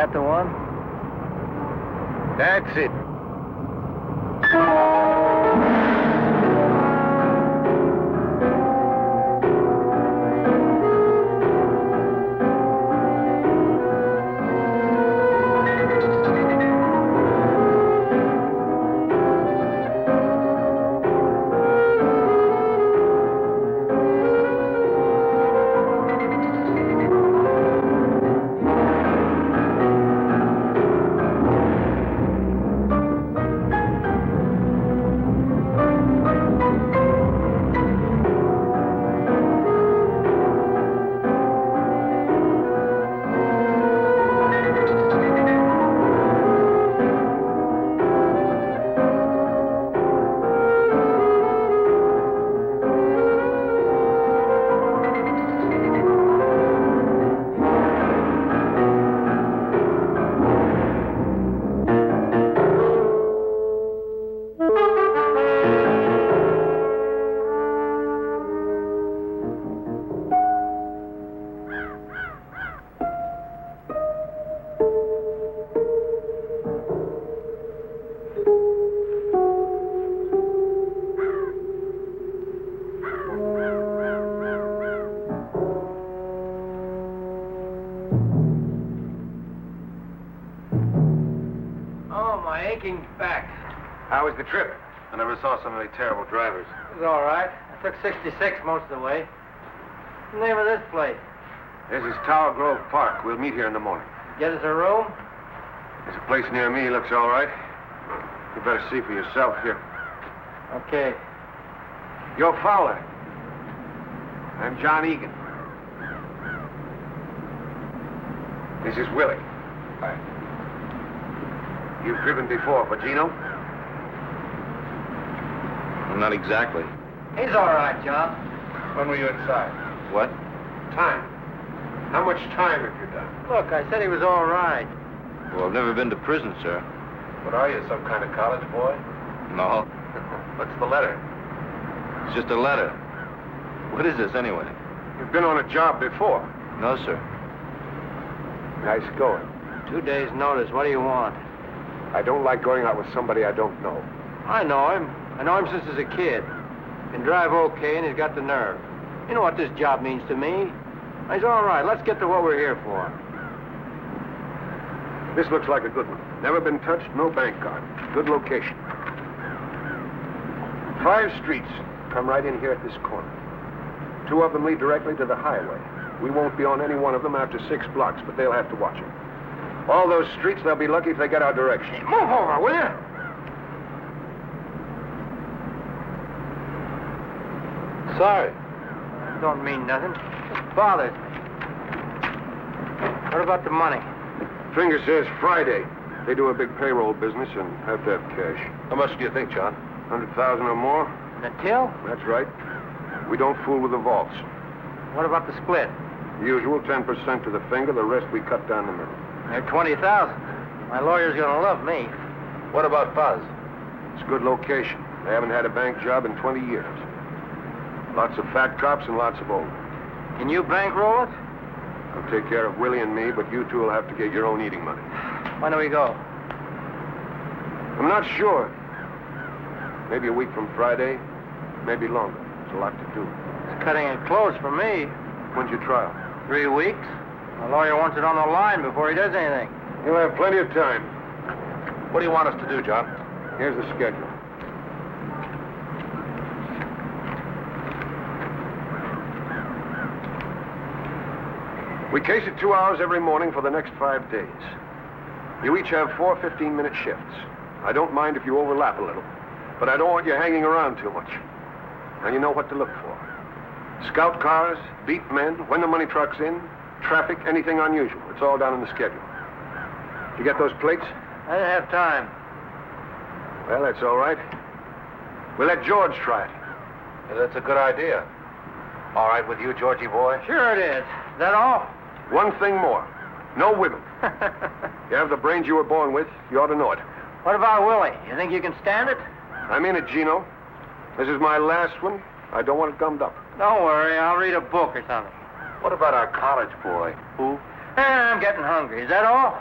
that the one? That's it. Back. How was the trip? I never saw so many terrible drivers. It was all right. I took 66 most of the way. What's the name of this place? This is Tower Grove Park. We'll meet here in the morning. Get us a room? There's a place near me. Looks all right. You better see for yourself here. Okay. You're Fowler. I'm John Egan. This is Willie. Hi. You've driven before for Gino? Well, not exactly. He's all right, John. When were you inside? What? Time. How much time have you done? Look, I said he was all right. Well, I've never been to prison, sir. What are you, some kind of college boy? No. What's the letter? It's just a letter. What is this, anyway? You've been on a job before. No, sir. Nice going. 2 days' notice. What do you want? I don't like going out with somebody I don't know. I know him. I know him since he's a kid. Can drive okay, and he's got the nerve. You know what this job means to me. He's all right. Let's get to what we're here for. This looks like a good one. Never been touched, no bank card. Good location. 5 streets come right in here at this corner. 2 of them lead directly to the highway. We won't be on any one of them after 6 blocks, but they'll have to watch it. All those streets, they'll be lucky if they get our direction. Move over, will you? Sorry. Don't mean nothing. Just bothers me. What about the money? Finger says Friday. They do a big payroll business and have to have cash. How much do you think, John? 100,000 or more? And the till? That's right. We don't fool with the vaults. What about the split? Usual 10% to the finger, the rest we cut down the middle. They're 20,000. My lawyer's gonna love me. What about Fuzz? It's a good location. They haven't had a bank job in 20 years. Lots of fat cops and lots of old. Can you bankroll it? I'll take care of Willie and me, but you two will have to get your own eating money. When do we go? I'm not sure. Maybe a week from Friday, maybe longer. There's a lot to do. It's cutting it close for me. When's your trial? 3 weeks. My lawyer wants it on the line before he does anything. You'll have plenty of time. What do you want us to do, John? Here's the schedule. We case it 2 hours every morning for the next 5 days. You each have 4 15-minute shifts. I don't mind if you overlap a little, but I don't want you hanging around too much. And you know what to look for. Scout cars, beat men, when the money truck's in, traffic, anything unusual. It's all down in the schedule. You get those plates? I didn't have time. Well, that's all right. We'll let George try it. Yeah, that's a good idea. All right with you, Georgie boy? Sure it is. Is that all? One thing more. No wiggle. You have the brains you were born with. You ought to know it. What about Willie? You think you can stand it? I'm in it, Gino. This is my last one. I don't want it gummed up. Don't worry. I'll read a book or something. What about our college boy? Who? I'm getting hungry. Is that all?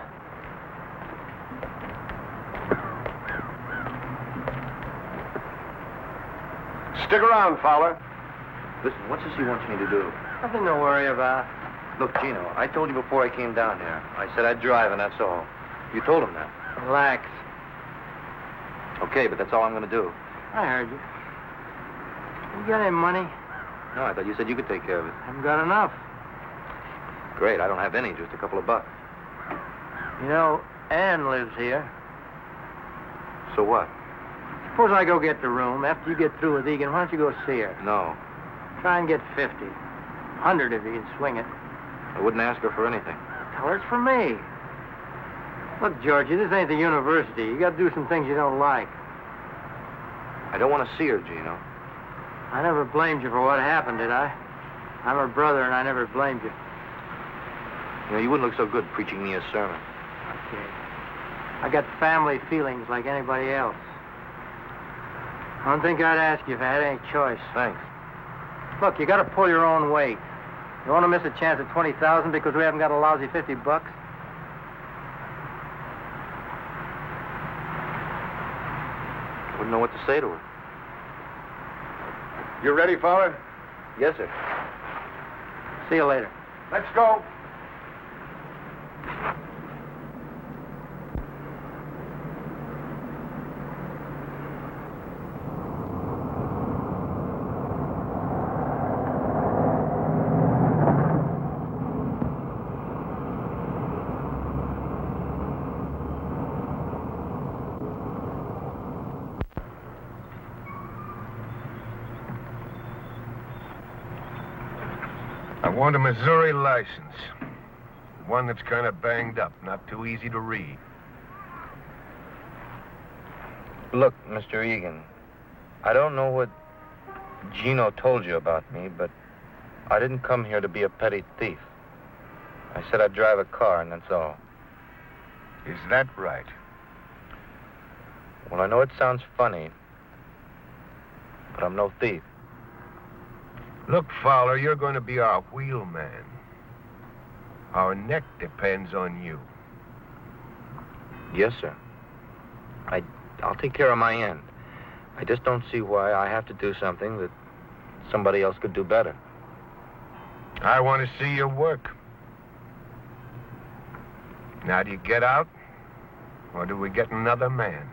Stick around, Fowler. Listen, what's this he wants me to do? Nothing to worry about. Look, Gino, I told you before I came down here. I said I'd drive, and that's all. You told him that. Relax. Okay, but that's all I'm going to do. I heard you. You got any money? No, I thought you said you could take care of it. Haven't got enough. Great, I don't have any, just a couple of bucks. You know, Ann lives here. So what? Suppose I go get the room. After you get through with Egan, why don't you go see her? No, Try and get 50. 100 if you can swing it. I wouldn't ask her for anything. Tell her it's for me. Look, Georgie, this ain't the university. You got to do some things you don't like. I don't want to see her, Gino. I never blamed you for what happened, did I? I'm her brother, and I never blamed you. You know, you wouldn't look so good preaching me a sermon. Okay. I got family feelings like anybody else. I don't think I'd ask you if I had any choice. Thanks. Look, you got to pull your own weight. You want to miss a chance at 20,000 because we haven't got a lousy 50 bucks? Wouldn't know what to say to her. You ready, Fowler? Yes, sir. See you later. Let's go. I want a Missouri license. One that's kind of banged up, not too easy to read. Look, Mr. Egan, I don't know what Gino told you about me, but I didn't come here to be a petty thief. I said I'd drive a car, and that's all. Is that right? Well, I know it sounds funny, but I'm no thief. Look, Fowler, you're going to be our wheelman. Our neck depends on you. Yes, sir. I'll take care of my end. I just don't see why I have to do something that somebody else could do better. I want to see your work. Now, do you get out? Or do we get another man?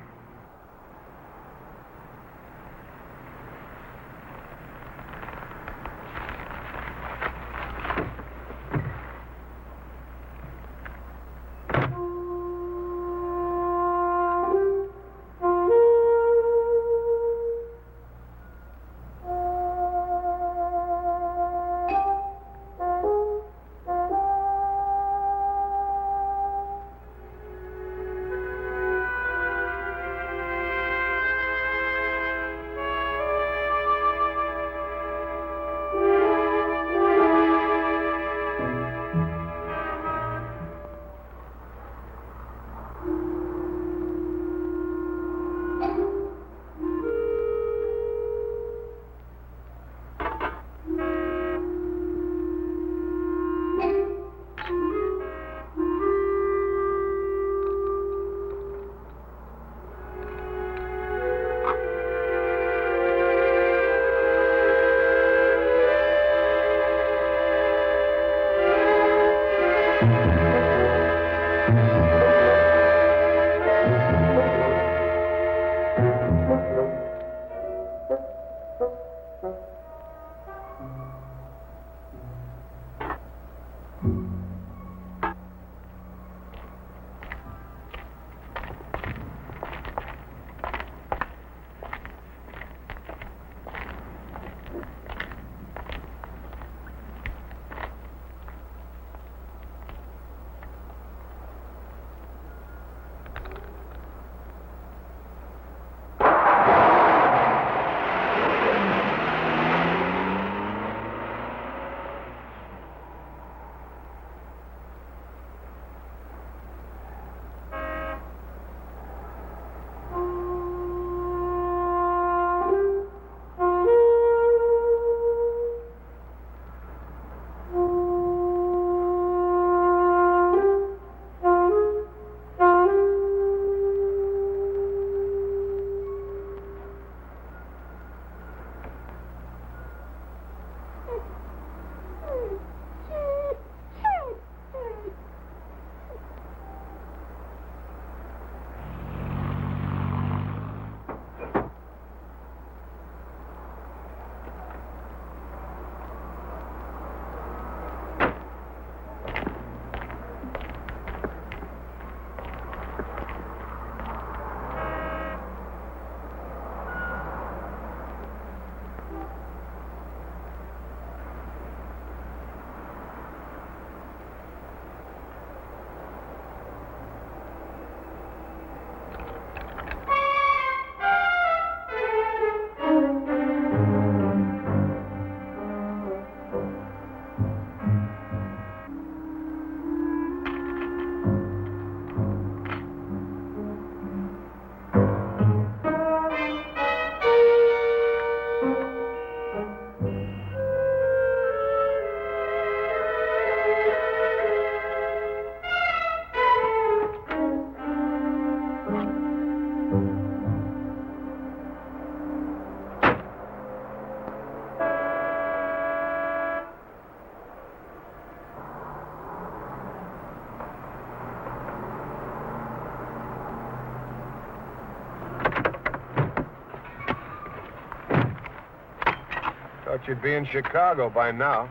Thought you'd be in Chicago by now.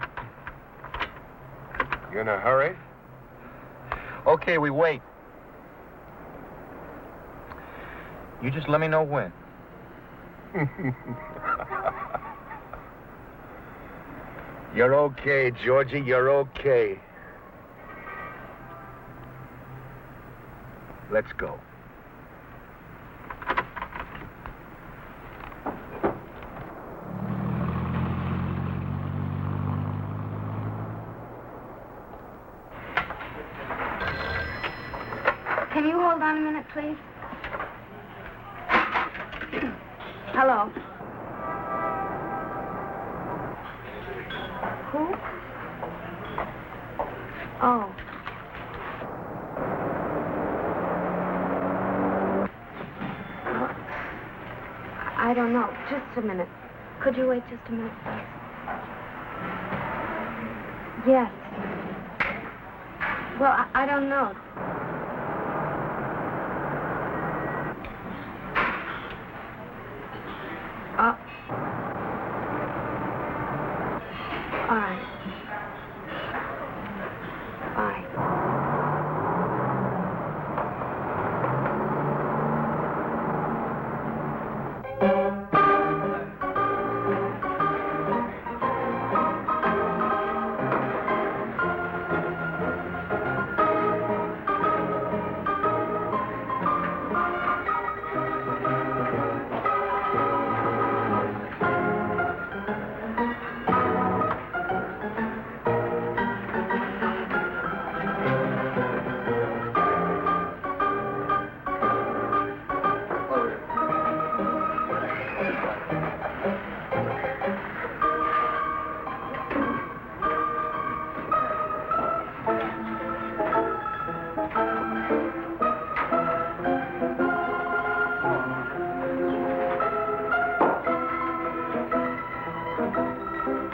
You in a hurry? Okay, we wait. You just let me know when. You're okay, Georgie. You're okay. Let's go. Can you hold on a minute, please? Hello. Who? Oh. I don't know. Just a minute. Could you wait just a minute, please? Yes. Well, I don't know. All right. Bye.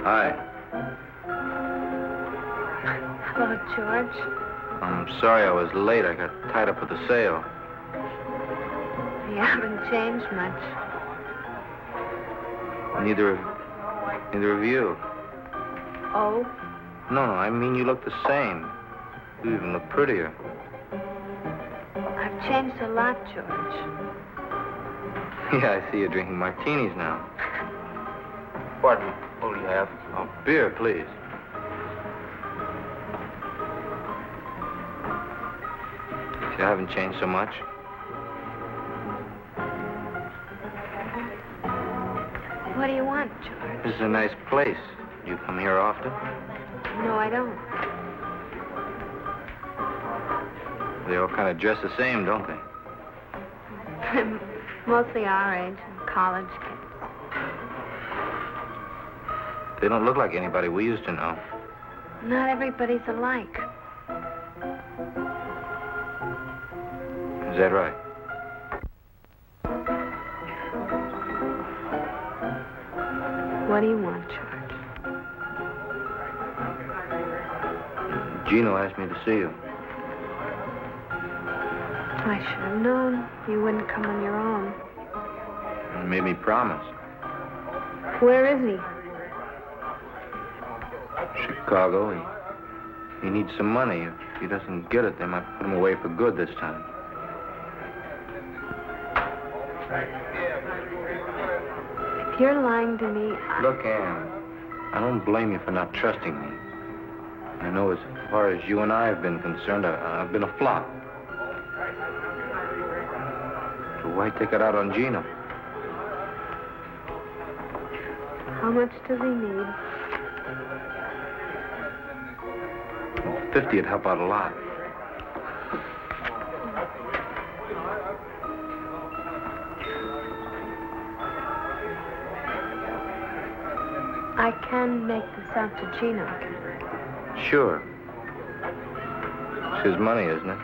Hi. Hello, George. I'm sorry I was late. I got tied up with the sale. You haven't changed much. Neither of you. Oh? No, I mean you look the same. You even look prettier. I've changed a lot, George. Yeah, I see you're drinking martinis now. Pardon me. What do you have? Oh, beer, please. See, I haven't changed so much. What do you want, George? This is a nice place. You come here often? No, I don't. They all kind of dress the same, don't they? Mostly our age, college kids. They don't look like anybody we used to know. Not everybody's alike. Is that right? What do you want, George? Gino asked me to see you. I should have known you wouldn't come on your own. He made me promise. Where is he? Chicago. He needs some money. If he doesn't get it, they might put him away for good this time. If you're lying to me, Look, Ann, I don't blame you for not trusting me. I know as far as you and I have been concerned, I've been a flop. So why take it out on Gino? how much does he need? 50 would help out a lot. I can make this out to Gino. Sure. It's his money, isn't it?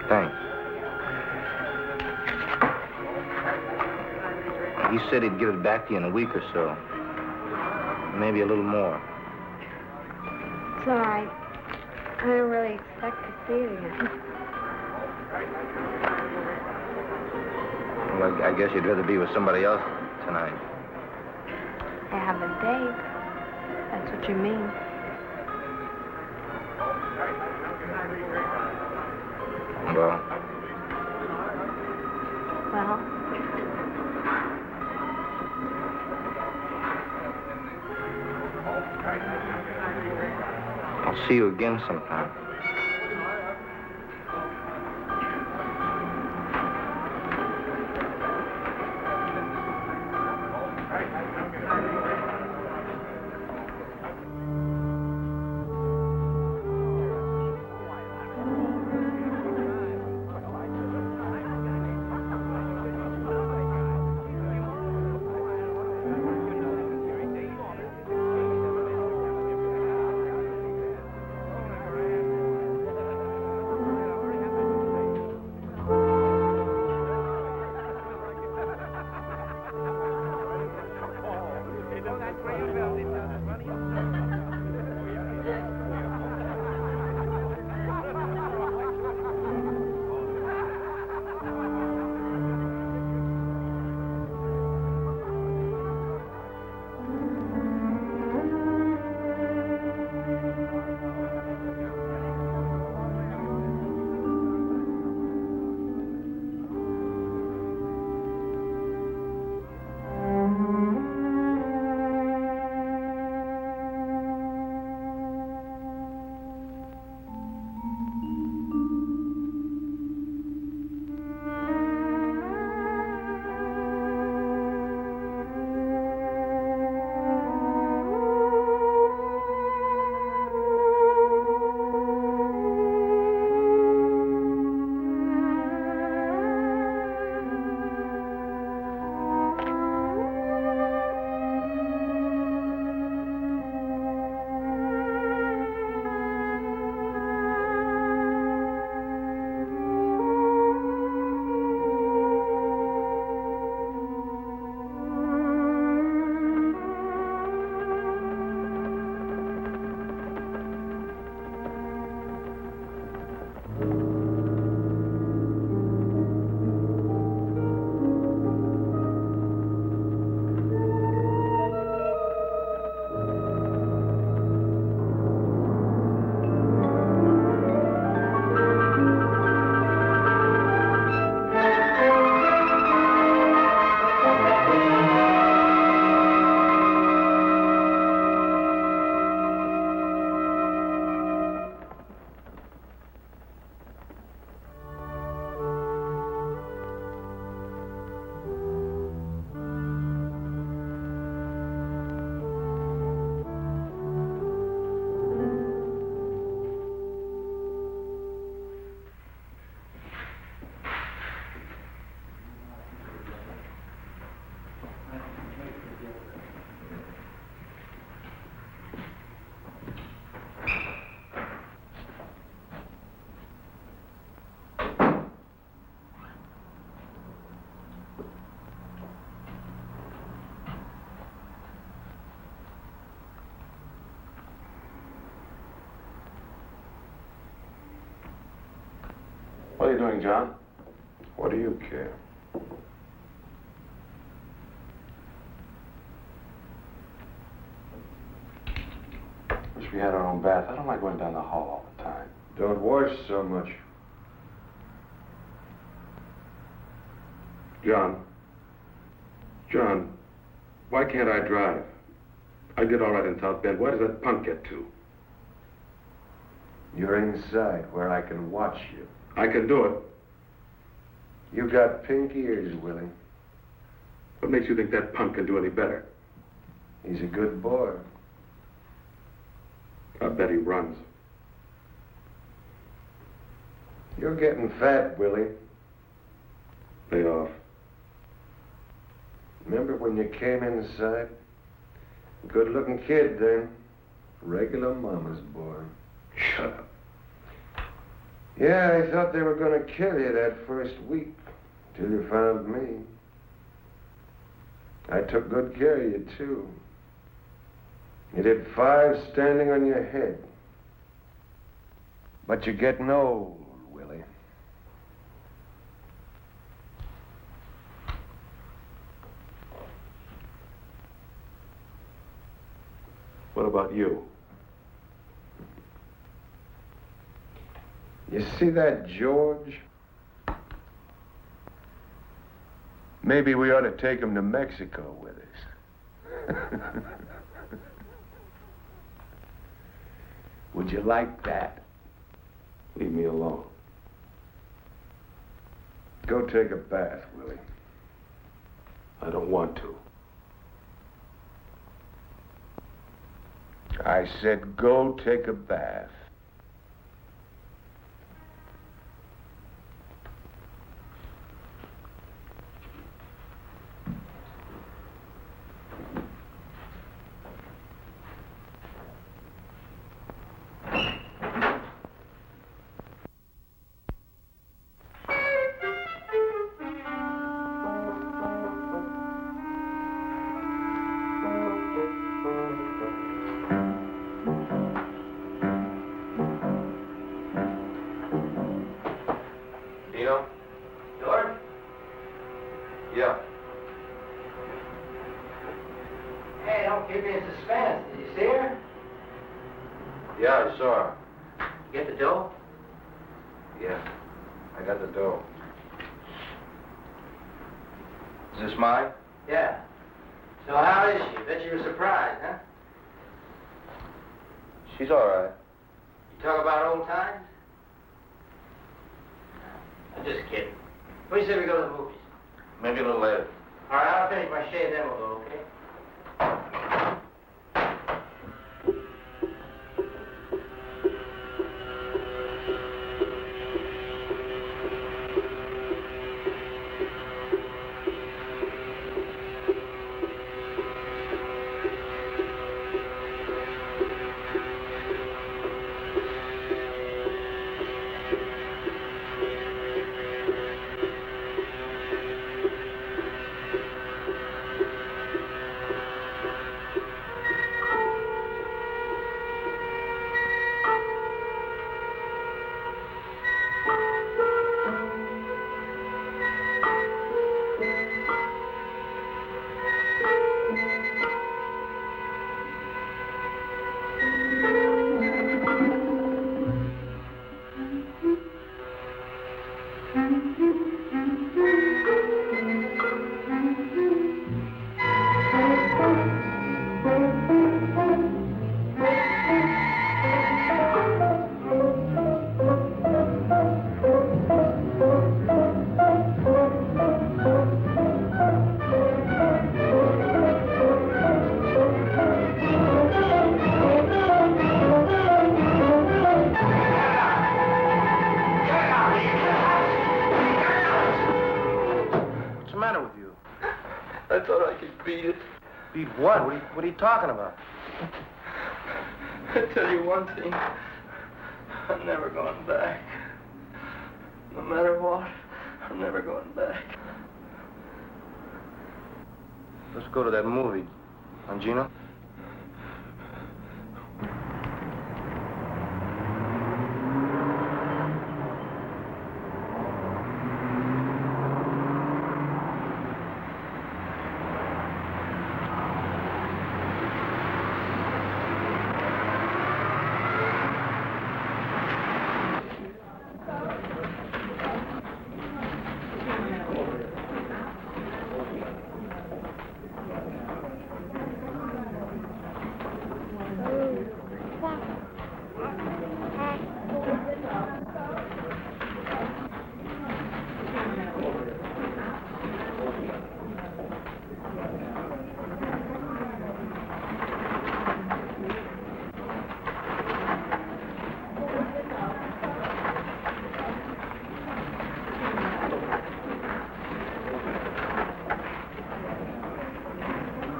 Thanks. He said he'd give it back to you in a week or so. maybe a little more. It's all right. I don't really expect to see it again. Well, I guess you'd rather be with somebody else tonight. I have a date. That's what you mean. Well, Well, I'll see you again sometime. What are you doing, John? What do you care? Wish we had our own bath. I don't like going down the hall all the time. Don't wash so much. John, why can't I drive? I did all right in South Bend. Why does that punk get to? You're inside where I can watch you. I can do it. You got pink ears, Willie. What makes you think that punk can do any better? He's a good boy. I bet he runs. You're getting fat, Willie. Lay off. Remember when you came inside? Good-looking kid then. Regular mama's boy. Shut up. Yeah, I thought they were going to kill you that first week, till you found me. I took good care of you, too. You did 5 standing on your head. But you're getting old, Willie. What about you? You see that George? Maybe we ought to take him to Mexico with us. Would you like that? Leave me alone. Go take a bath, Willie. I don't want to. I said go take a bath. Dino? George? Yeah. Hey, don't keep me in suspense. Did you see her? Yeah, I saw her. You get the dough? Yeah. I got the dough. Is this mine? Yeah. So how is she? Bet you were surprised, huh? She's all right. You talk about old times? I'm just kidding. What do you say we go to the movies? Maybe a little later. All right, I'll finish my shave, then we'll go, okay? What's the matter with you? I thought I could beat it. Beat what? What are you talking about? I tell you one thing. I'm never going back. No matter what, I'm never going back. Let's go to that movie. Huh, Gino?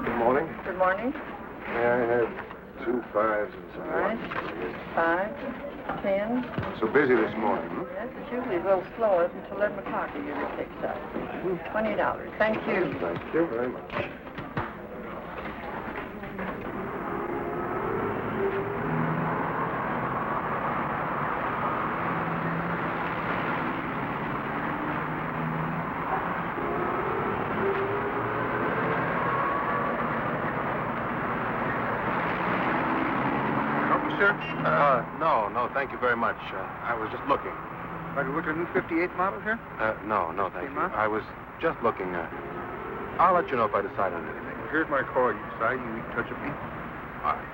Good morning. Good morning. May I have 2 5s and some All right. ones? 5, 10. So busy this morning, hmm? Yes, it's usually a little slower until 11 o'clock it usually picks up. $20. Thank you. Thank you very much. sir? No, thank you very much. I was just looking. Are you looking at a new 58 model here? No, thank you. Huh? I was just looking. I'll let you know if I decide on anything. Well, here's my card. You decide you need to touch a beat. All right.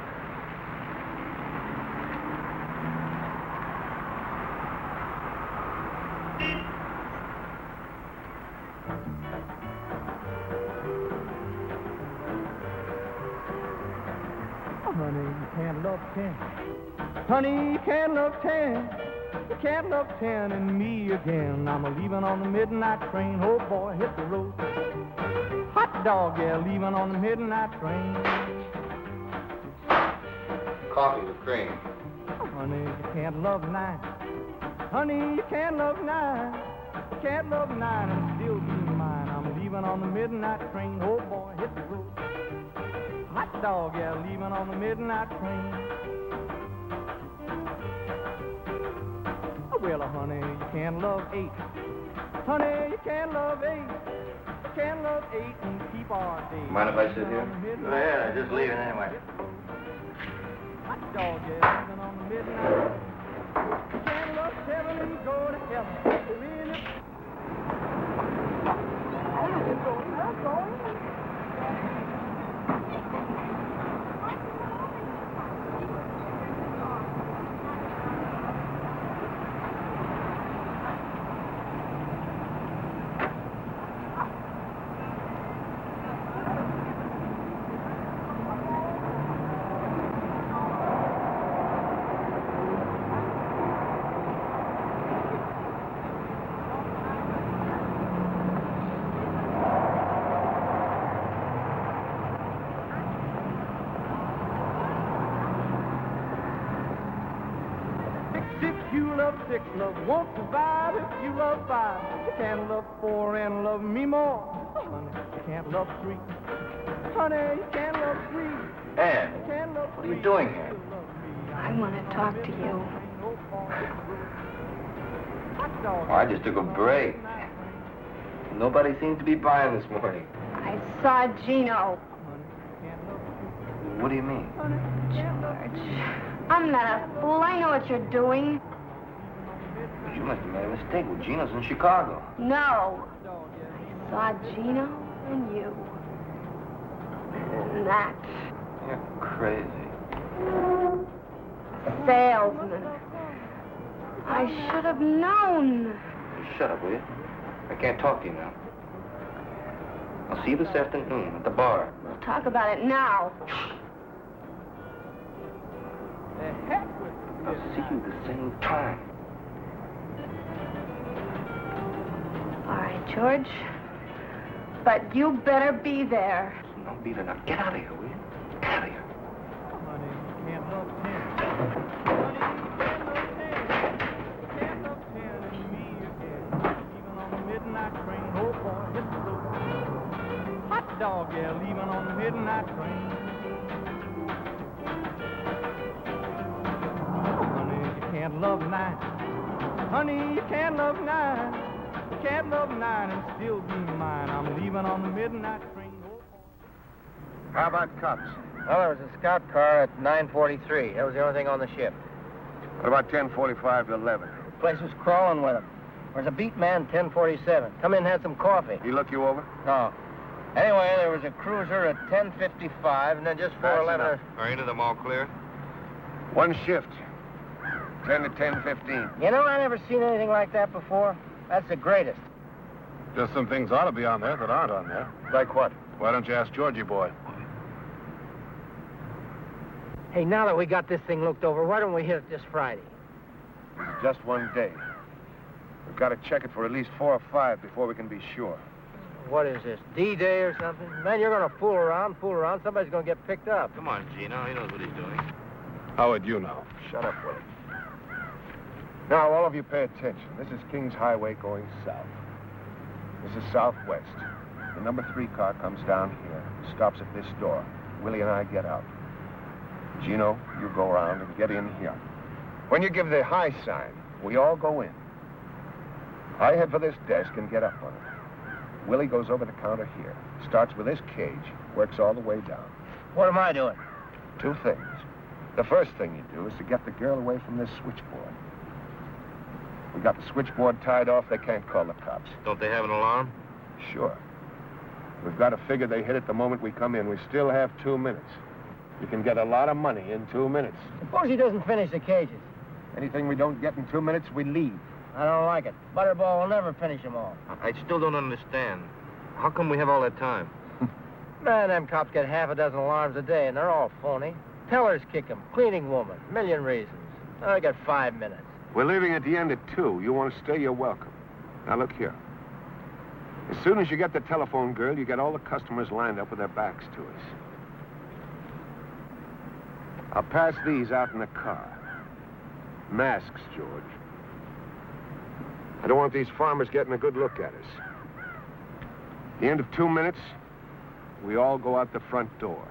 Honey, you can't love 10. Honey, you can't love 10. You can't love 10 and me again. I'm leaving on the midnight train. Oh, boy, hit the road. Hot dog, yeah, leaving on the midnight train. Coffee with cream. Honey, you can't love 9. Honey, you can't love 9. You can't love 9 and still be mine. I'm leaving on the midnight train. Oh, boy, hit the road. Hot dog, yeah, leaving on the midnight train. Well, honey, you can't love 8. Honey, you can't love 8. You can't love 8 and keep our day. Mind if I sit here? Go ahead, just leaving anyway. Hot dog, yeah, leaving on the midnight. You can't love 7 and go to heaven. Really? If you love 6, love won't survive. If you love 5, you can't love 4 and love me more. Honey, you can't love 3. Honey, you can't love 3. Ann, You can't love what are you 3. doing here? I want to talk to you. Oh, I just took a break. Nobody seems to be buying this morning. I saw Gino. What do you mean? George, I'm not a fool. I know what you're doing. You must have made a mistake. Well, Gino's in Chicago. No. I saw Gino and you. And that You're crazy. salesman. I should have known. You shut up, will you? I can't talk to you now. I'll see you this afternoon at the bar. We'll talk about it now. I'll see you the same time. All right, George. But you better be there. No, Beaver, now get out of here, will you? Get out of here. Honey, you can't love 10. Can't love 10 and me again. Leaving on the midnight train. Oh, boy, hit the road. Hot dog, yeah, leaving on the midnight train. Honey, you can't love 9. Honey, you can't love 9. You can't love 9 and still be mine. I'm leaving on the midnight train. Oh, boy. How about cops? Well, there was a scout car at 9:43. That was the only thing on the ship. What about 10:45 to 11? The place was crawling with them. There's a beat man, 10:47. Come in and had some coffee. He look you over? No. Anyway, there was a cruiser at 10:55, and then just 4:11. enough. Are any of them all clear? One shift. 10 to 10:15. You know, I never seen anything like that before. That's the greatest. Just some things ought to be on there that aren't on there. Like what? Why don't you ask Georgie boy? Hey, now that we got this thing looked over, why don't we hit it this Friday? It's just one day. We've got to check it for at least 4 or 5 before we can be sure. What is this, D-Day or something? Man, you're gonna fool around. Somebody's gonna get picked up. Come on, Gino. He knows what he's doing. How would you know? Shut up, Willie. Now, all of you pay attention. This is Kings Highway going south. This is southwest. The number 3 car comes down here, stops at this door. Willie and I get out. Gino, you go around and get in here. When you give the high sign, we all go in. I head for this desk and get up on it. Willie goes over the counter here, starts with this cage, works all the way down. What am I doing? 2 things. The first thing you do is to get the girl away from this switchboard. We got the switchboard tied off. They can't call the cops. Don't they have an alarm? Sure. We've got to figure they hit it the moment we come in. We still have 2 minutes. You can get a lot of money in 2 minutes. Suppose he doesn't finish the cages. Anything we don't get in 2 minutes, we leave. I don't like it. Butterball will never finish them all. I still don't understand. How come we have all that time? Man, them cops get half a dozen alarms a day, and they're all phony. Tellers kick 'em, cleaning woman, million reasons. I got 5 minutes. We're leaving at the end at 2. You want to stay, you're welcome. Now, look here. As soon as you get the telephone girl, you get all the customers lined up with their backs to us. I'll pass these out in the car. Masks, George. I don't want these farmers getting a good look at us. At the end of 2 minutes, we all go out the front door.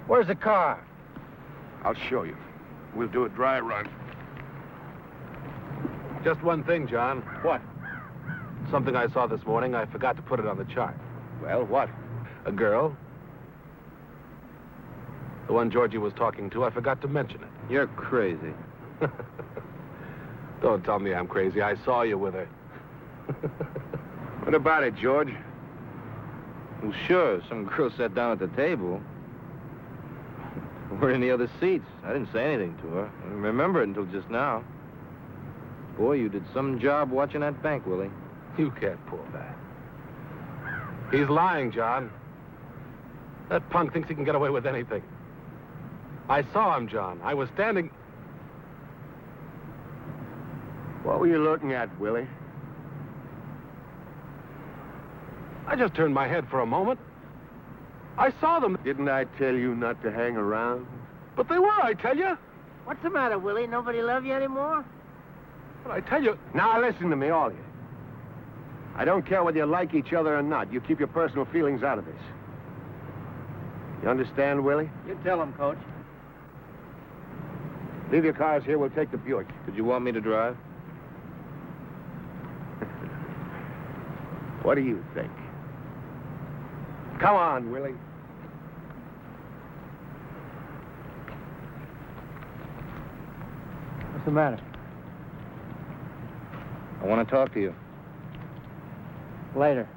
Where's the car? I'll show you. We'll do a dry run. Just one thing, John. What? Something I saw this morning. I forgot to put it on the chart. Well, what? A girl. The one Georgie was talking to. I forgot to mention it. You're crazy. Don't tell me I'm crazy. I saw you with her. What about it, George? Well, sure, some girl sat down at the table. We're in the other seats. I didn't say anything to her. I didn't remember it until just now. Boy, you did some job watching that bank, Willie. You can't pull that. He's lying, John. That punk thinks he can get away with anything. I saw him, John. I was standing... What were you looking at, Willie? I just turned my head for a moment. I saw them. Didn't I tell you not to hang around? But they were, I tell you. What's the matter, Willie? Nobody love you anymore? But I tell you... Now, listen to me, all of you. I don't care whether you like each other or not. You keep your personal feelings out of this. You understand, Willie? You tell him, Coach. Leave your cars here. We'll take the Buick. Did you want me to drive? What do you think? Come on, Willie. What's the matter? I want to talk to you. Later.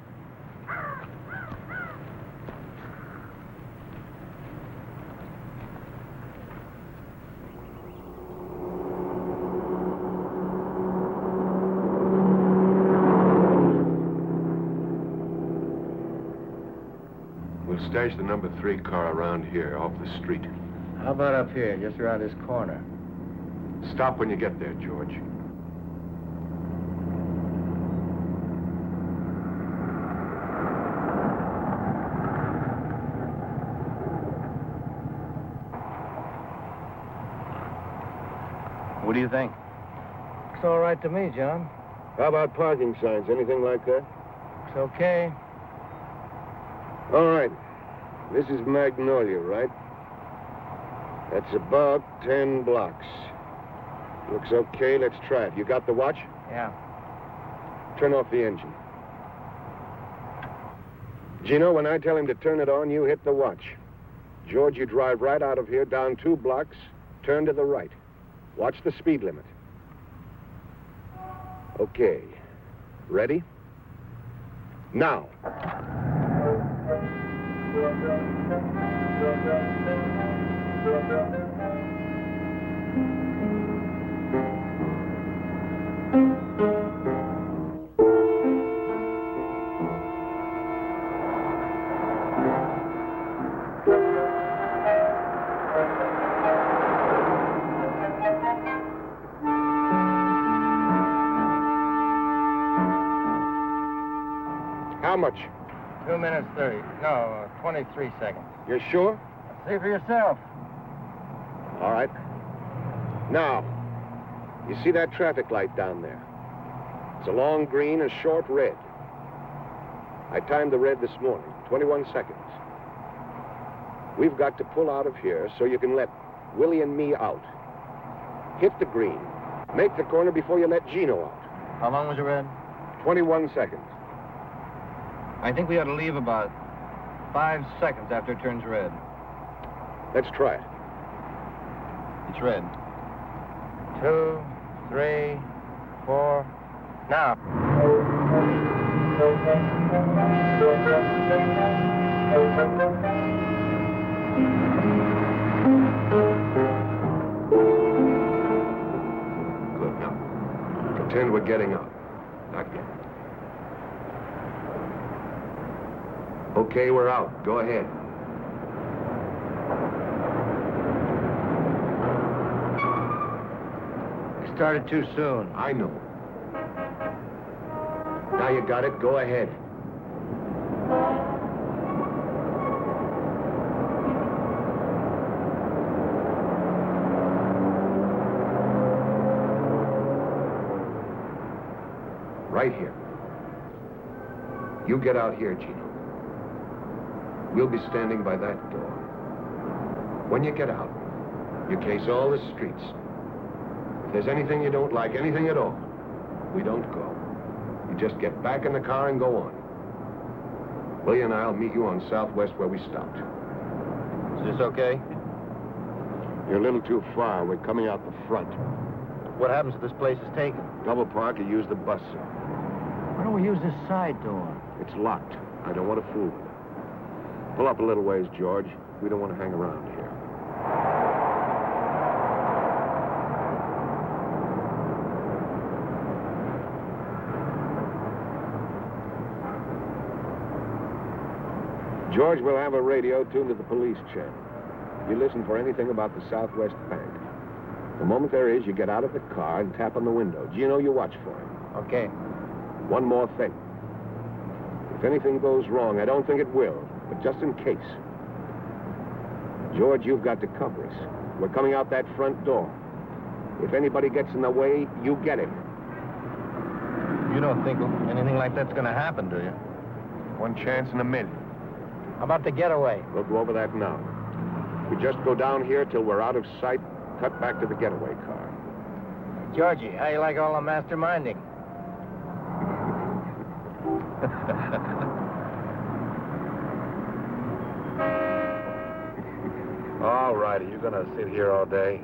We'll stash the number 3 car around here, off the street. How about up here, just around this corner? Stop when you get there, George. What do you think? It's all right to me, John. How about parking signs? Anything like that? It's okay. All right. This is Magnolia, right? That's about 10 blocks. Looks okay. Let's try it. You got the watch? Yeah. Turn off the engine. Gino, when I tell him to turn it on, you hit the watch. George, you drive right out of here, down 2 blocks, turn to the right. Watch the speed limit. Okay. Ready? Now. How much? 2 minutes 30. No, 23 seconds. You're sure? See for yourself. All right. Now, you see that traffic light down there? It's a long green and short red. I timed the red this morning, 21 seconds. We've got to pull out of here so you can let Willie and me out. Hit the green. Make the corner before you let Gino out. How long was the red? 21 seconds. I think we ought to leave about 5 seconds after it turns red. Let's try it. It's red. 2, 3, 4. Now. Good. Now, pretend we're getting out. Not yet. Okay, we're out. Go ahead. You started too soon. I know. Now you got it. Go ahead. Right here. You get out here, Gino. We'll be standing by that door. When you get out, you case all the streets. If there's anything you don't like, anything at all, we don't go. You just get back in the car and go on. Willie and I'll meet you on Southwest where we stopped. Is this okay? You're a little too far. We're coming out the front. What happens if this place is taken? Double park or use the bus, sir. Why don't we use this side door? It's locked. I don't want to fool with it. Pull up a little ways, George. We don't want to hang around here. George will have a radio tuned to the police channel. You listen for anything about the Southwest Bank. The moment there is, you get out of the car and tap on the window. Gino, you watch for him. Okay. One more thing. If anything goes wrong, I don't think it will, but just in case. George, you've got to cover us. We're coming out that front door. If anybody gets in the way, you get him. You don't think anything like that's going to happen, do you? One chance in a million. How about the getaway? We'll go over that now. We just go down here till we're out of sight, cut back to the getaway car. Georgie, how you like all the masterminding? All righty, you're going to sit here all day?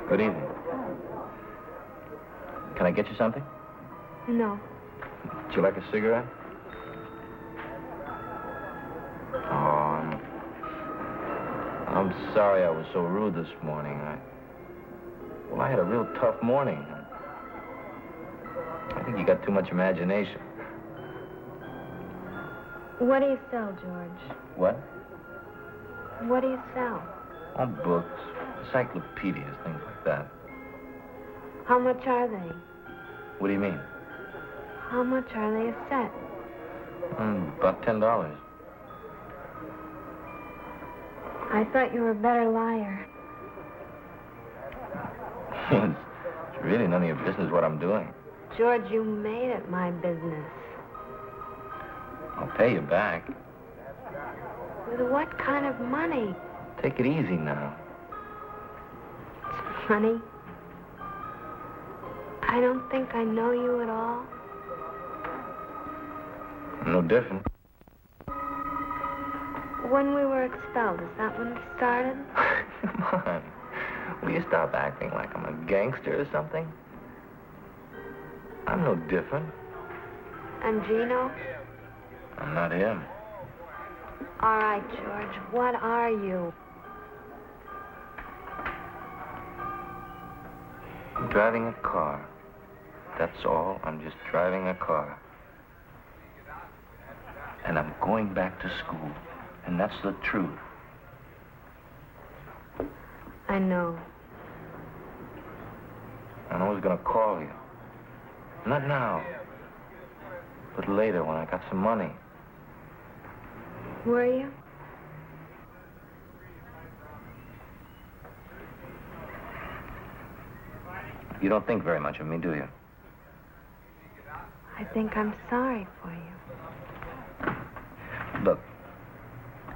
Good evening. Can I get you something? No. Would you like a cigarette? Oh, I'm sorry I was so rude this morning. Well, I had a real tough morning. I think you got too much imagination. What do you sell, George? What? What do you sell? Oh, books, encyclopedias, things like that. How much are they? What do you mean? How much are they a set? About $10. I thought you were a better liar. It's really none of your business what I'm doing. George, you made it my business. I'll pay you back. With what kind of money? Take it easy now. It's funny. I don't think I know you at all. No different. When we were expelled, is that when it started? Come on. Will you stop acting like I'm a gangster or something? I'm no different. And Gino? I'm not him. All right, George, what are you? I'm driving a car. That's all. I'm just driving a car. And I'm going back to school. And that's the truth. I know. And I was gonna call you. Not now. But later when I got some money. Were you? You don't think very much of me, do you? I think I'm sorry for you. Look,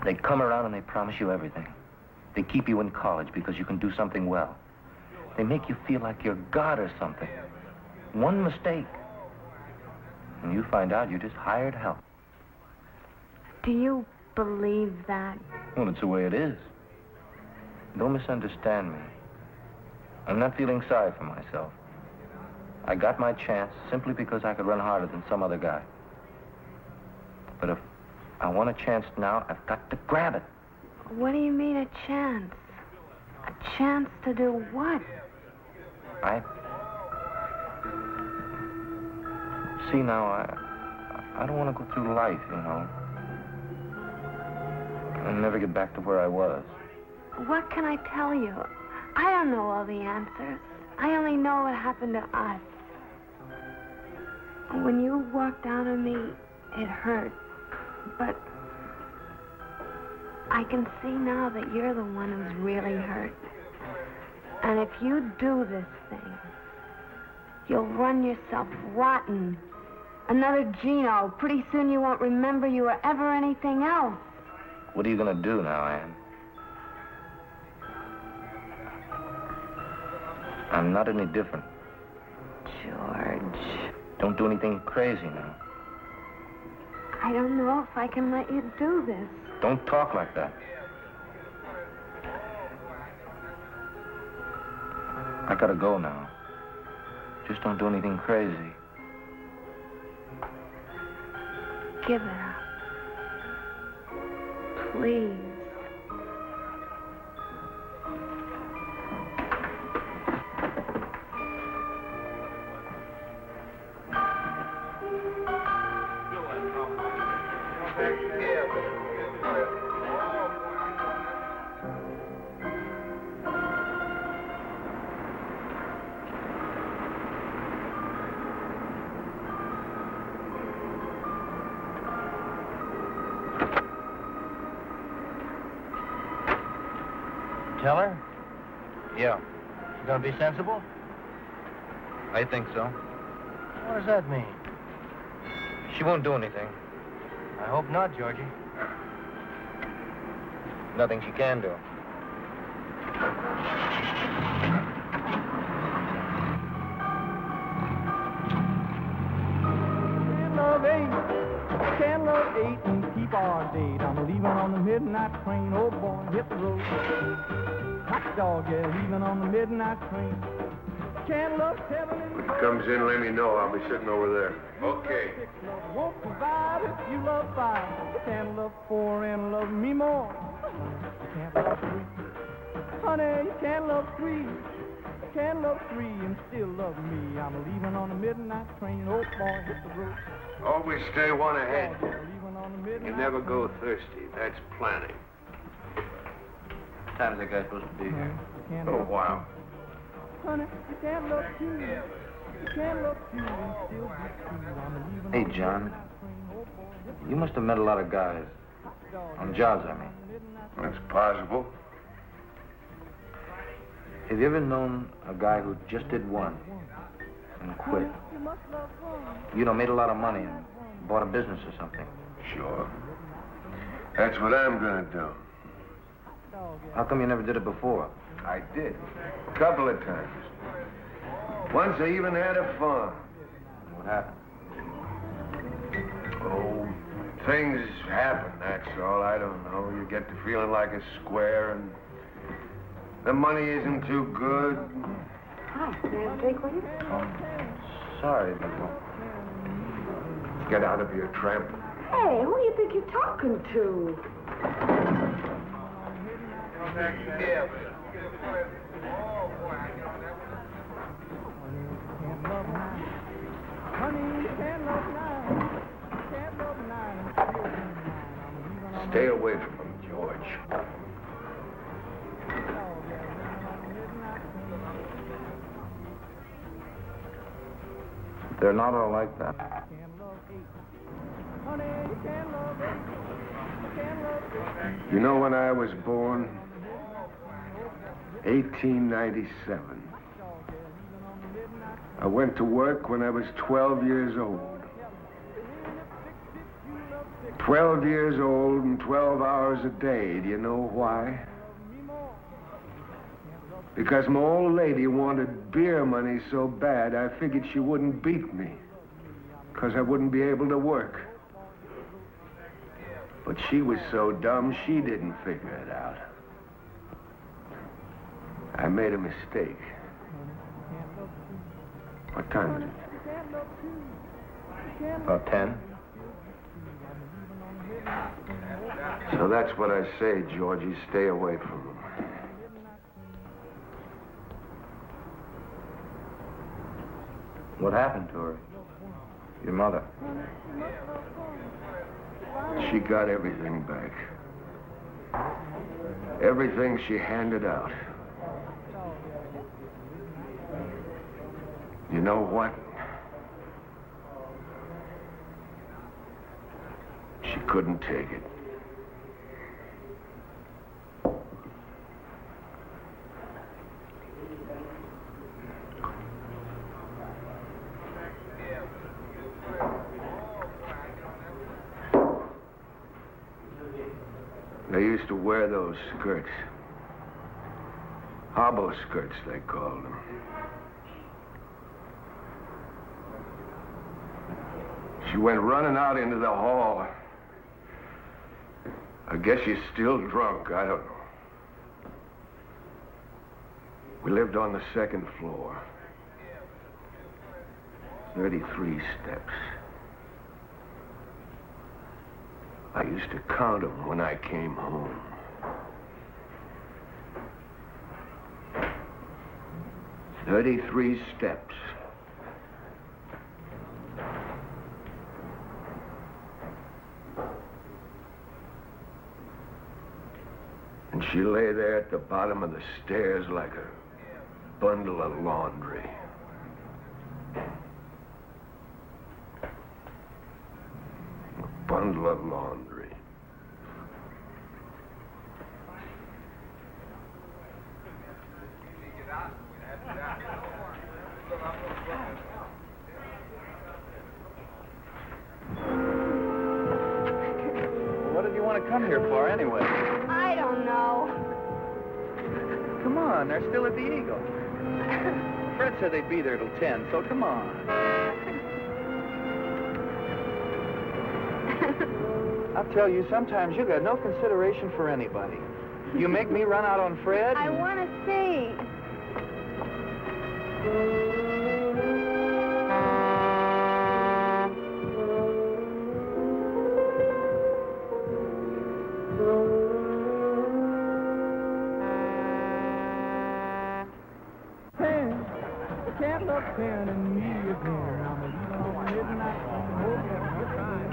they come around and they promise you everything. They keep you in college because you can do something well. They make you feel like you're God or something. One mistake, and you find out you just hired help. Do you believe that? Well, it's the way it is. Don't misunderstand me. I'm not feeling sorry for myself. I got my chance simply because I could run harder than some other guy. But if I want a chance now, I've got to grab it. What do you mean a chance? A chance to do what? See, now, I don't want to go through life, you know, and never get back to where I was. What can I tell you? I don't know all the answers. I only know what happened to us. When you walked out on me, it hurt. But I can see now that you're the one who's really hurt. And if you do this thing, you'll run yourself rotten. Another Gino. Pretty soon you won't remember you were ever anything else. What are you going to do now, Ann? I'm not any different. George. Don't do anything crazy now. I don't know if I can let you do this. Don't talk like that. I gotta go now. Just don't do anything crazy. Give it up. Please. Tell her? Yeah, She's gonna be sensible? I think so. What does that mean? She won't do anything. I hope not, Georgie. Nothing she can do. Can't love eight and keep our date. I'm leaving on the midnight train. Oh boy, hit the road. Hot dog, yeah, leaving on the midnight train. Can't love seven and When he comes in, let me know. I'll be sitting over there. Okay. won't provide if you love five. You can't love four and love me more. You can't love three. Honey, you can't love three. You can't love three and still love me. I'm leaving on the midnight train. Oh boy, hit the road. Always stay one ahead. Leaving on the midnight You never go train. thirsty. That's planning. What time is that guy supposed to be here? You can't A love while. Honey, you can't love two. You can't love two and still be true. I'm leaving Hey, on the John. midnight train. Oh boy, hit the You must have met a lot of guys. On jobs, I mean. That's possible. Have you ever known a guy who just did one and quit? You know, made a lot of money and bought a business or something. Sure. That's what I'm gonna do. How come you never did it before? I did. A couple of times. Once I even had a farm. What happened? Oh, things happen, that's all. I don't know. You get to feeling like a square and the money isn't too good. Hi, can I have a drink with you? Sorry, but... Get out of here, tramp. Hey, who do you think you're talking to? Stay away from him, George. They're not all like that. Honey, you can't love eight. You know when I was born? 1897. I went to work when I was 12 years old. 12 years old and 12 hours a day. Do you know why? Because my old lady wanted beer money so bad, I figured she wouldn't beat me. Because I wouldn't be able to work. But she was so dumb, she didn't figure it out. I made a mistake. What time is it? About 10. So that's what I say, Georgie. Stay away from them. What happened to her? Your mother? She got everything back. Everything she handed out. You know what? She couldn't take it. They used to wear those skirts. Hobo skirts, they called them. She went running out into the hall. I guess she's still drunk, I don't know. We lived on the second floor. 33 steps. I used to count them when I came home. "33 steps. And she lay there at the bottom of the stairs like a bundle of laundry. A bundle of laundry. What did you want to come here for, anyway? I don't know. Come on, they're still at the Eagle. Fred said they'd be there till 10, so come on. I'll tell you, sometimes you got no consideration for anybody. You make me run out on Fred. I want to see.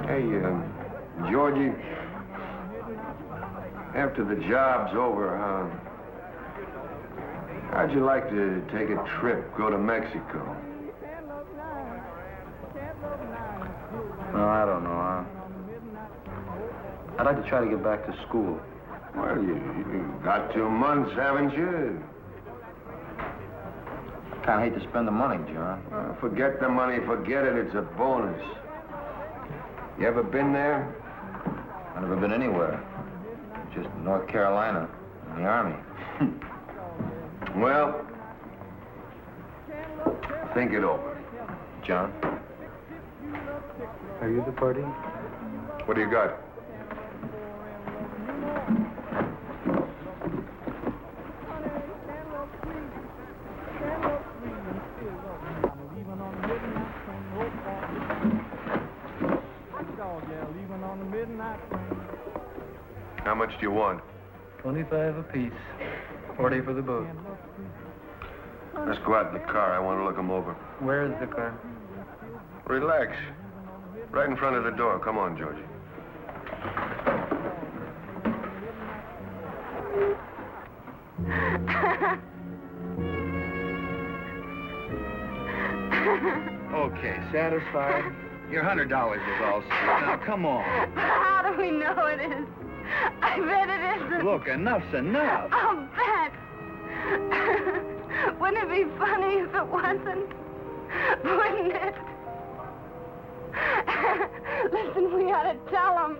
Hey, Georgie, after the job's over, how'd you like to take a trip, go to Mexico? No, I don't know. I'd like to try to get back to school. Well, you got 2 months, haven't you? Kind of hate to spend the money, John. Forget the money, forget it, it's a bonus. You ever been there? I've never been anywhere. Just North Carolina, in the Army. Well, think it over. John? Are you the party? What do you got? How much do you want? 25 apiece. 40 for the boat. Let's go out in the car. I want to look them over. Where is the car? Relax. Right in front of the door. Come on, Georgie. Okay, satisfied? Your $100 is all set. Now, come on. How do we know it is? I bet it isn't. Look, enough's enough. I'll bet. Wouldn't it be funny if it wasn't? Wouldn't it? Listen, we ought to tell him.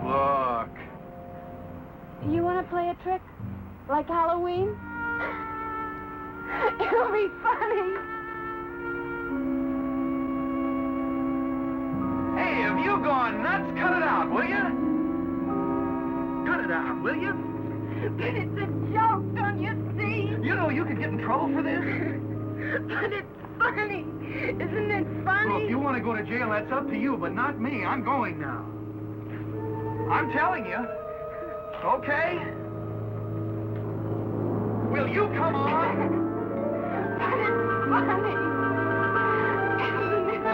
Look. You want to play a trick? Like Halloween? It'll be funny. Hey, have you gone nuts? Cut it out, will you? Cut it out, will you? But it's a joke, don't you see? You know you could get in trouble for this. But it's funny. Isn't it funny? Well, if you want to go to jail, that's up to you, but not me. I'm going now. I'm telling you. Okay? Will you come on? But it's funny. Isn't it?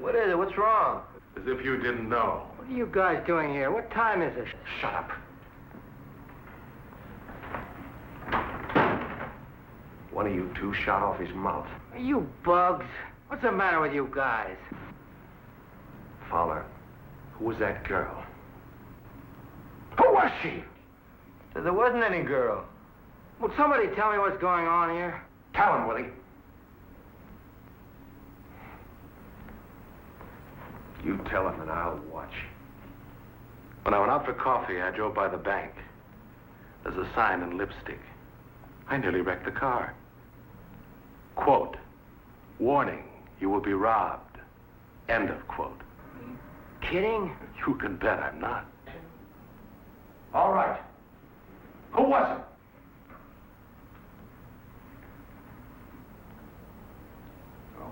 What is it? What's wrong? As if you didn't know. What are you guys doing here? What time is it? Shut up. One of you two shot off his mouth. Are you bugs? What's the matter with you guys? Fowler, who was that girl? Who was she? There wasn't any girl. Will somebody tell me what's going on here? Tell him, Willie. You tell him and I'll watch. When I went out for coffee, I drove by the bank. There's a sign in lipstick. I nearly wrecked the car. Quote, warning, you will be robbed. End of quote. Kidding? You can bet I'm not. All right. Who was it?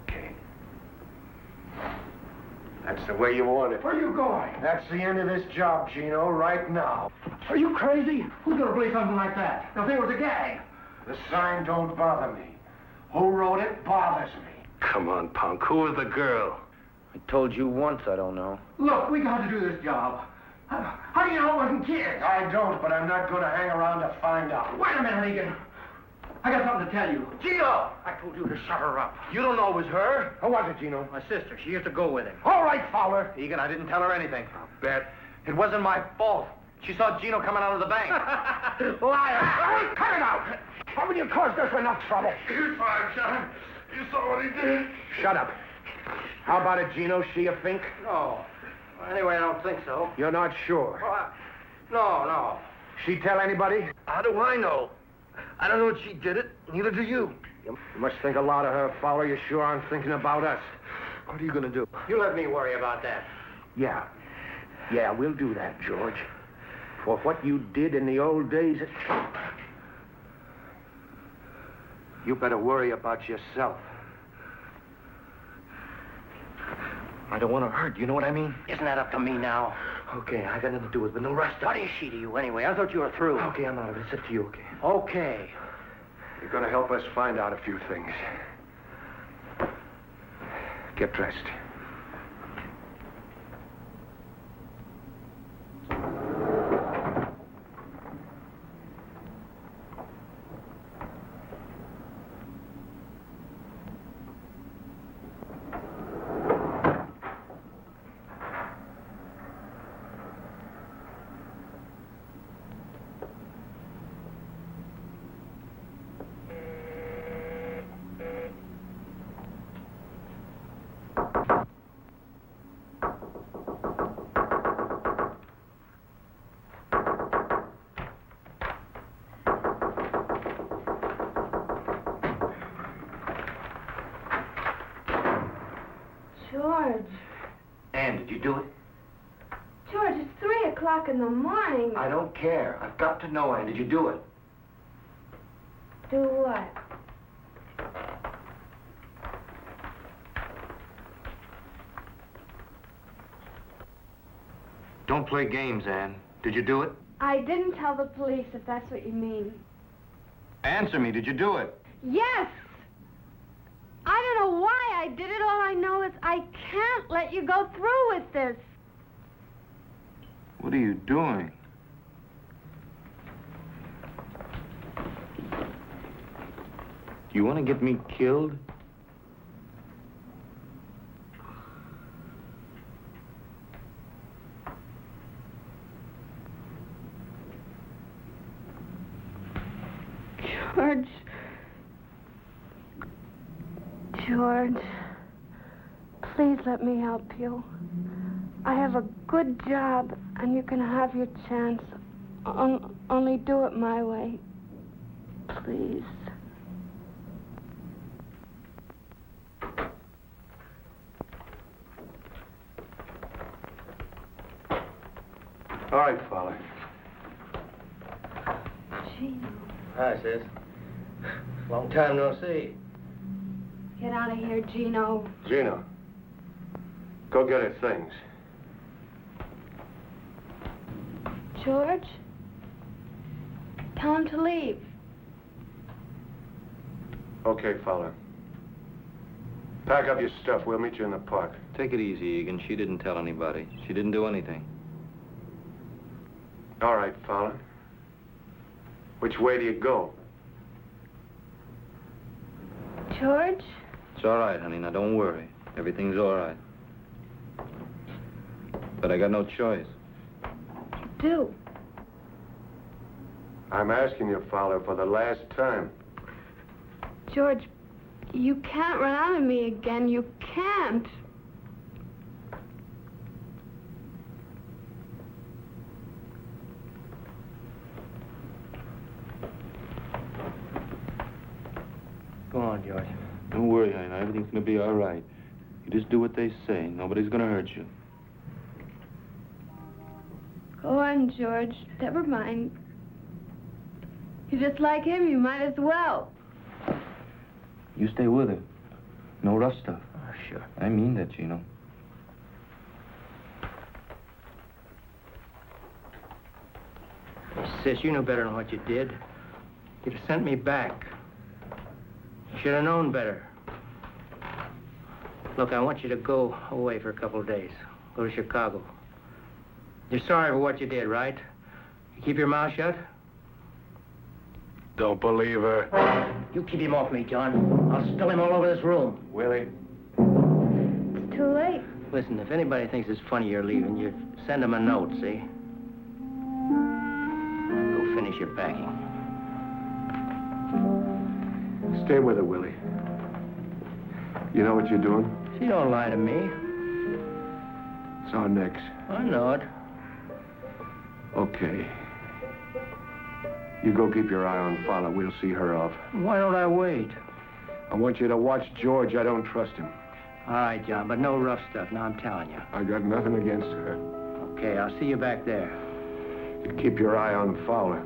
Okay. That's the way you want it. Where are you going? That's the end of this job, Gino, right now. Are you crazy? Who's gonna believe something like that? They'll think it was a gag. The sign don't bother me. Who wrote it bothers me. Come on, punk. Who was the girl? I told you once I don't know. Look, we got to do this job. How do you know it wasn't kids? I don't, but I'm not going to hang around to find out. Wait a minute, Egan. I got something to tell you. Gino! I told you to shut her up. You don't know it was her? Who was it, Gino? My sister. She used to go with him. All right, Fowler. Egan, I didn't tell her anything. I'll bet. It wasn't my fault. She saw Gino coming out of the bank. Liar! Cut it out! Haven't you caused us enough trouble? You're fine, John. You saw what he did. Shut up. How about it, Gino? She a fink? No. Anyway, I don't think so. You're not sure? No. She tell anybody? How do I know? I don't know if she did it. Neither do you. You must think a lot of her, Fowler. You sure aren't thinking about us. What are you going to do? You let me worry about that. Yeah, we'll do that, George. For what you did in the old days, you better worry about yourself. I don't want to hurt. You know what I mean? Isn't that up to me now? Okay, I got nothing to do with it, but no rest. What is she to you anyway? I thought you were through. Okay, I'm out of it. It's up to you, okay? Okay. You're going to help us find out a few things. Get dressed. George. Ann, did you do it? George, it's 3 o'clock in the morning. I don't care. I've got to know, Ann. Did you do it? Do what? Don't play games, Ann. Did you do it? I didn't tell the police, if that's what you mean. Answer me. Did you do it? Yes! I don't know why I did it. All I know is I can't let you go through with this. What are you doing? You want to get me killed? George. George. Please let me help you. I have a good job, and you can have your chance. Only do it my way. Please. All right, Fowler. Gino. Hi, sis. Long time no see. Get out of here, Gino. Gino, go get her things. George? Tell him to leave. Okay, Fowler. Pack up your stuff. We'll meet you in the park. Take it easy, Egan. She didn't tell anybody. She didn't do anything. All right, Fowler. Which way do you go? George? It's all right, honey. Now, don't worry. Everything's all right. But I got no choice. You do. I'm asking you, Fowler, for the last time. George, you can't run out of me again. You can't. Go on, George. Don't worry, honey. Now, everything's going to be all right. You just do what they say. Nobody's going to hurt you. Go on, George. Never mind. You're just like him. You might as well. You stay with her. No rough stuff. Oh, sure. I mean that, Gino. Sis, you know better than what you did. You'd have sent me back. You should have known better. Look, I want you to go away for a couple of days. Go to Chicago. You're sorry for what you did, right? You keep your mouth shut? Don't believe her. You keep him off me, John. I'll spill him all over this room. Willie? It's too late. Listen, if anybody thinks it's funny you're leaving, you send them a note, see? Go finish your packing. Stay with her, Willie. You know what you're doing? She don't lie to me. It's our necks. I know it. Okay. You go keep your eye on Fowler. We'll see her off. Why don't I wait? I want you to watch George. I don't trust him. All right, John, but no rough stuff. Now I'm telling you. I got nothing against her. Okay, I'll see you back there. You keep your eye on Fowler.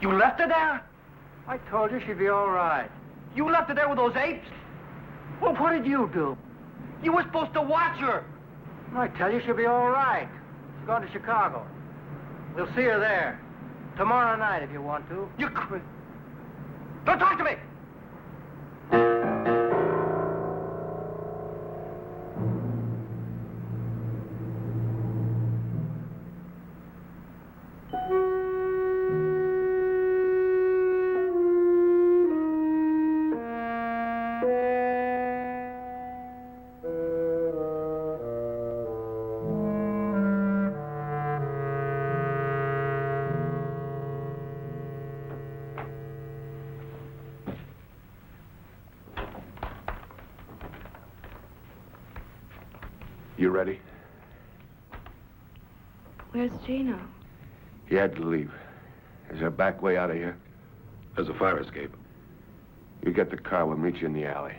You left her there? I told you she'd be all right. You left her there with those apes? Well, what did you do? You were supposed to watch her. I tell you she'll be all right. She's going to Chicago. We'll see her there. Tomorrow night, if you want to. You quit. Don't talk to me! You ready? Where's Gino? He had to leave. Is there a back way out of here? There's a fire escape. You get the car, we'll meet you in the alley.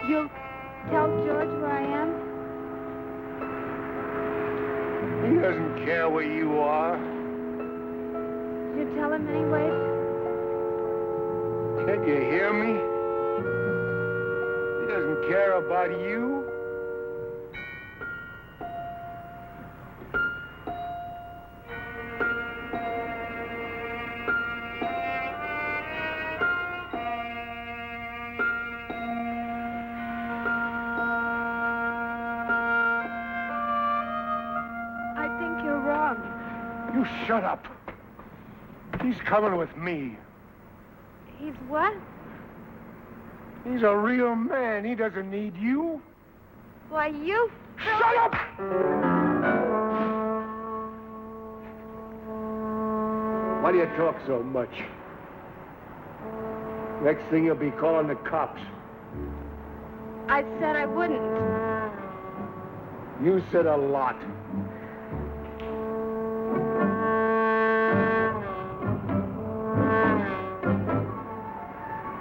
You'll tell George where I am? He doesn't care where you are. You tell him anyway? Can't you hear me? He doesn't care about you. I think you're wrong. You shut up. He's coming with me. He's what? He's a real man. He doesn't need you. Why, you... Shut up! Why do you talk so much? Next thing you'll be calling the cops. I said I wouldn't. You said a lot.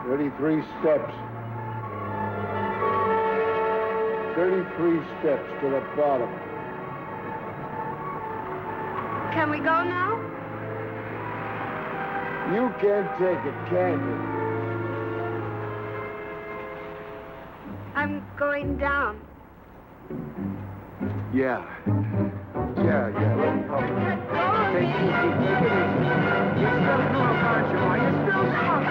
"33 steps. 33 steps to the bottom." Can we go now? You can't take it, can you? I'm going down. Yeah. Let me help you. Let go of Take it me. easy. Take it easy. You're still drunk, aren't you, Ma? You're still drunk.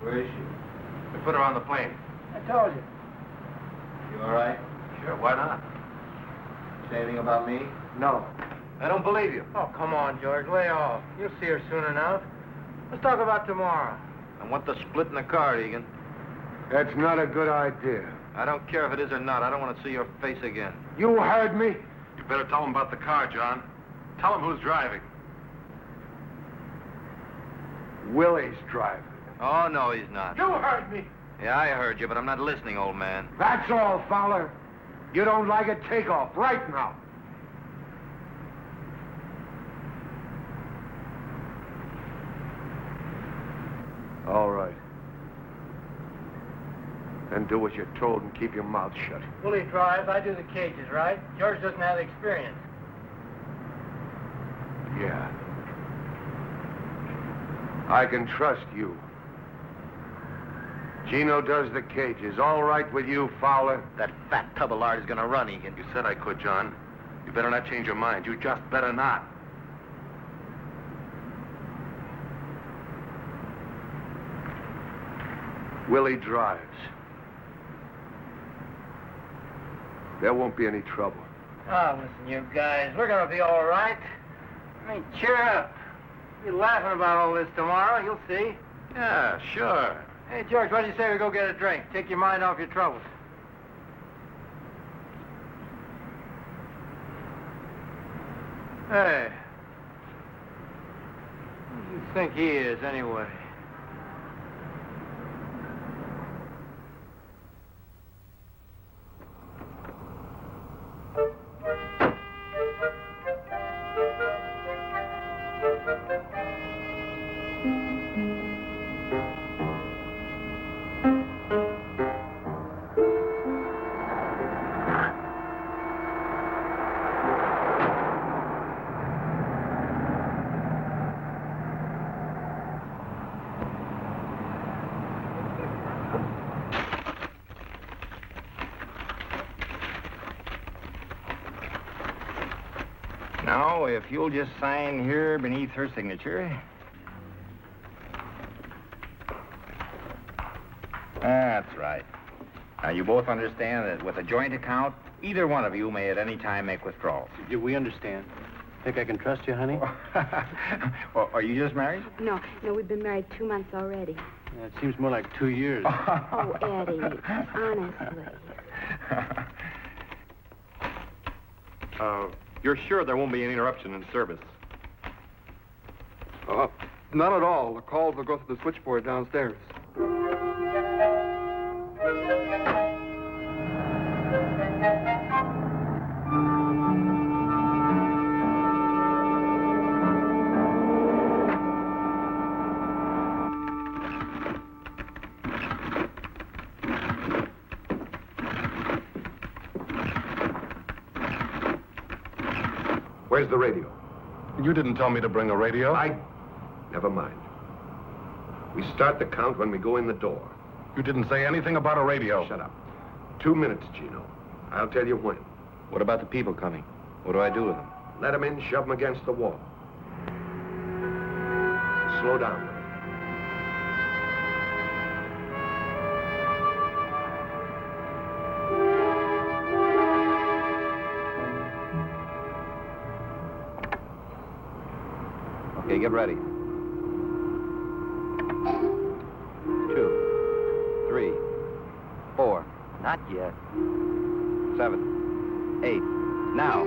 Where is she? We put her on the plane. I told you. You all right? Sure, why not? Say anything about me? No. I don't believe you. Oh, come on, George. Lay off. You'll see her soon enough. Let's talk about tomorrow. I want the split in the car, Egan. That's not a good idea. I don't care if it is or not. I don't want to see your face again. You heard me. You better tell him about the car, John. Tell him who's driving. Willie's driving. Oh, no, he's not. You heard me. Yeah, I heard you, but I'm not listening, old man. That's all, Fowler. You don't like it, take off right now. All right. Then do what you're told and keep your mouth shut. Willie drives, I do the cages, right? George doesn't have the experience. Yeah. I can trust you. Gino does the cages. All right with you, Fowler? That fat tub of lard is going to run, Egan. You said I could, John. You better not change your mind. You just better not. Willie drives. There won't be any trouble. Oh, listen, you guys, we're gonna be all right. I mean, cheer up. You'll be laughing about all this tomorrow, you'll see. Yeah, sure. Hey, George, what do you say we go get a drink? Take your mind off your troubles. Hey. Who do you think he is, anyway? Now, if you'll just sign here beneath her signature. That's right. Now, you both understand that with a joint account, either one of you may at any time make withdrawals. We understand. Think I can trust you, honey? Well, are you just married? No, we've been married 2 months already. Yeah, it seems more like 2 years. Oh, Eddie, honestly. You're sure there won't be any interruption in service? Not at all. The calls will go through the switchboard downstairs. Where's the radio? You didn't tell me to bring a radio. Never mind. We start the count when we go in the door. You didn't say anything about a radio. Shut up. 2 minutes, Gino. I'll tell you when. What about the people coming? What do I do with them? Let them in, shove them against the wall. Slow down, Willie. Okay, get ready. 2, 3, 4. Not yet. 7, 8. Now.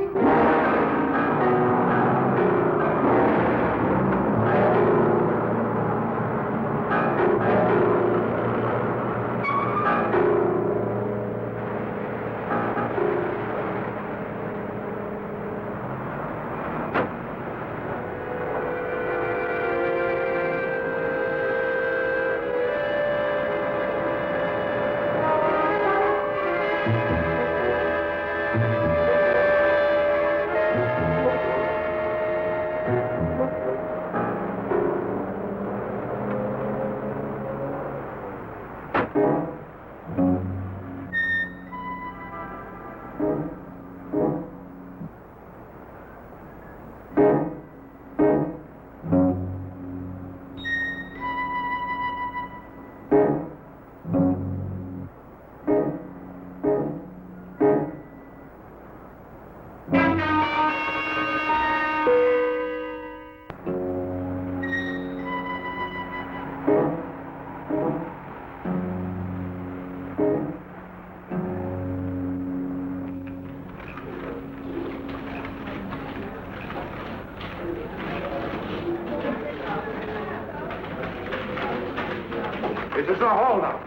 This is a holdup.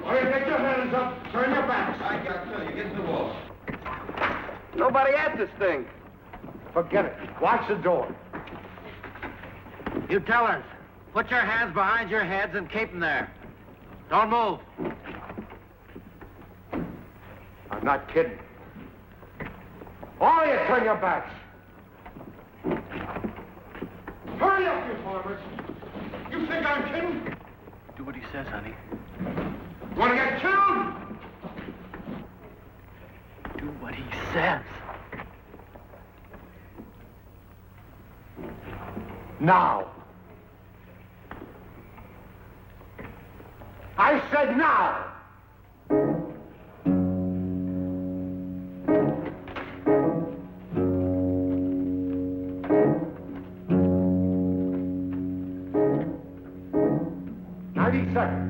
All right, get your hands up. Turn your backs. I got you. You get to the wall. Nobody at this thing. Forget it. Watch the door. You tellers, put your hands behind your heads and keep them there. Don't move. I'm not kidding. All of you, turn your backs. Hurry up, you farmers. You think I'm kidding? Do what he says, honey. Want to get killed? Do what he says. Now. I said now! 90 seconds.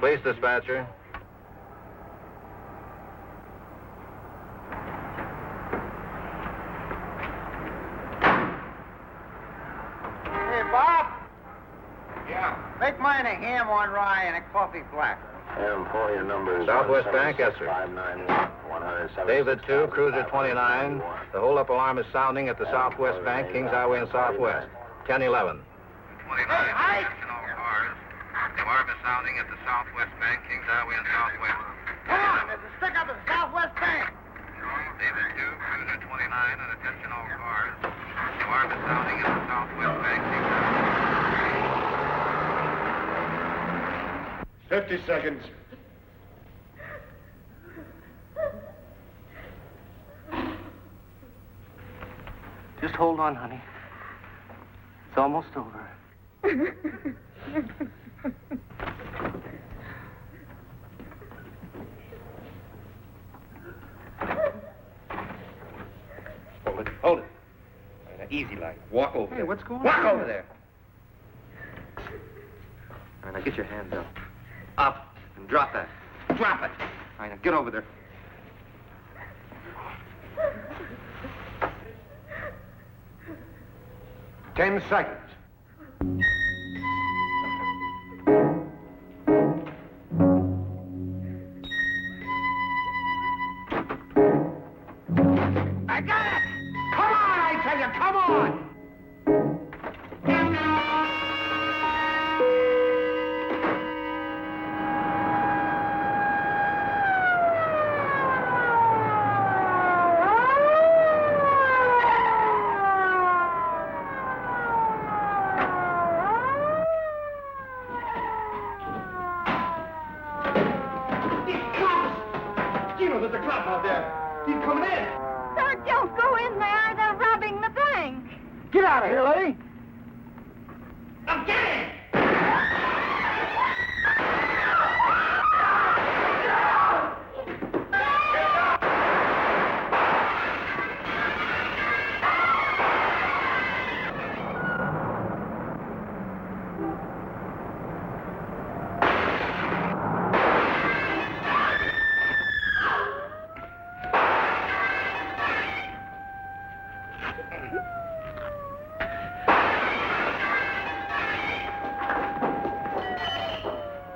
Please, dispatcher. Hey, Bob, Yeah. make mine a ham on rye and a coffee black. M4, your number is Southwest Bank, yes, sir. 591 David 2, Cruiser 29. The hold-up alarm is sounding at the Southwest Bank, Kings Highway and Southwest. 1011. 29. Hey, Ike! The alarm is sounding at the Southwest Bank, Kings Highway and Southwest. Come on, there's a stick up at the Southwest Bank. David 2, Cruiser 29, and attention all cars. The alarm is sounding at the Southwest Bank, Kings Highway. 50 seconds. Just hold on, honey. It's almost over. Hold it. Hold it. All right, now, easy like. Walk over. Hey, what's going on? Walk over there. All right, now get your hands up. Up, and drop that. Drop it. All right, now get over there. Ten seconds. I got it! Come on, I tell you, come on! Gino, there's a cop out there. He's coming in. Sir, don't go in there. They're robbing the bank. Get out of here, lady! I'm getting!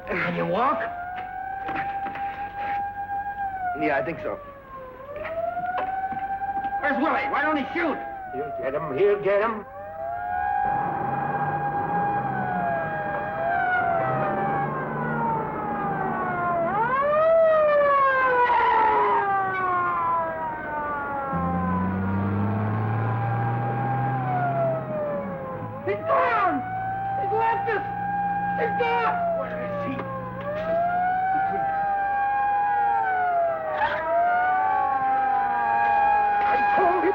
Can you walk? Yeah, I think so. Where's Willie? Why don't he shoot? He'll get him. He'll get him. He's gone! He's left us! He's gone! Where is he? I told him!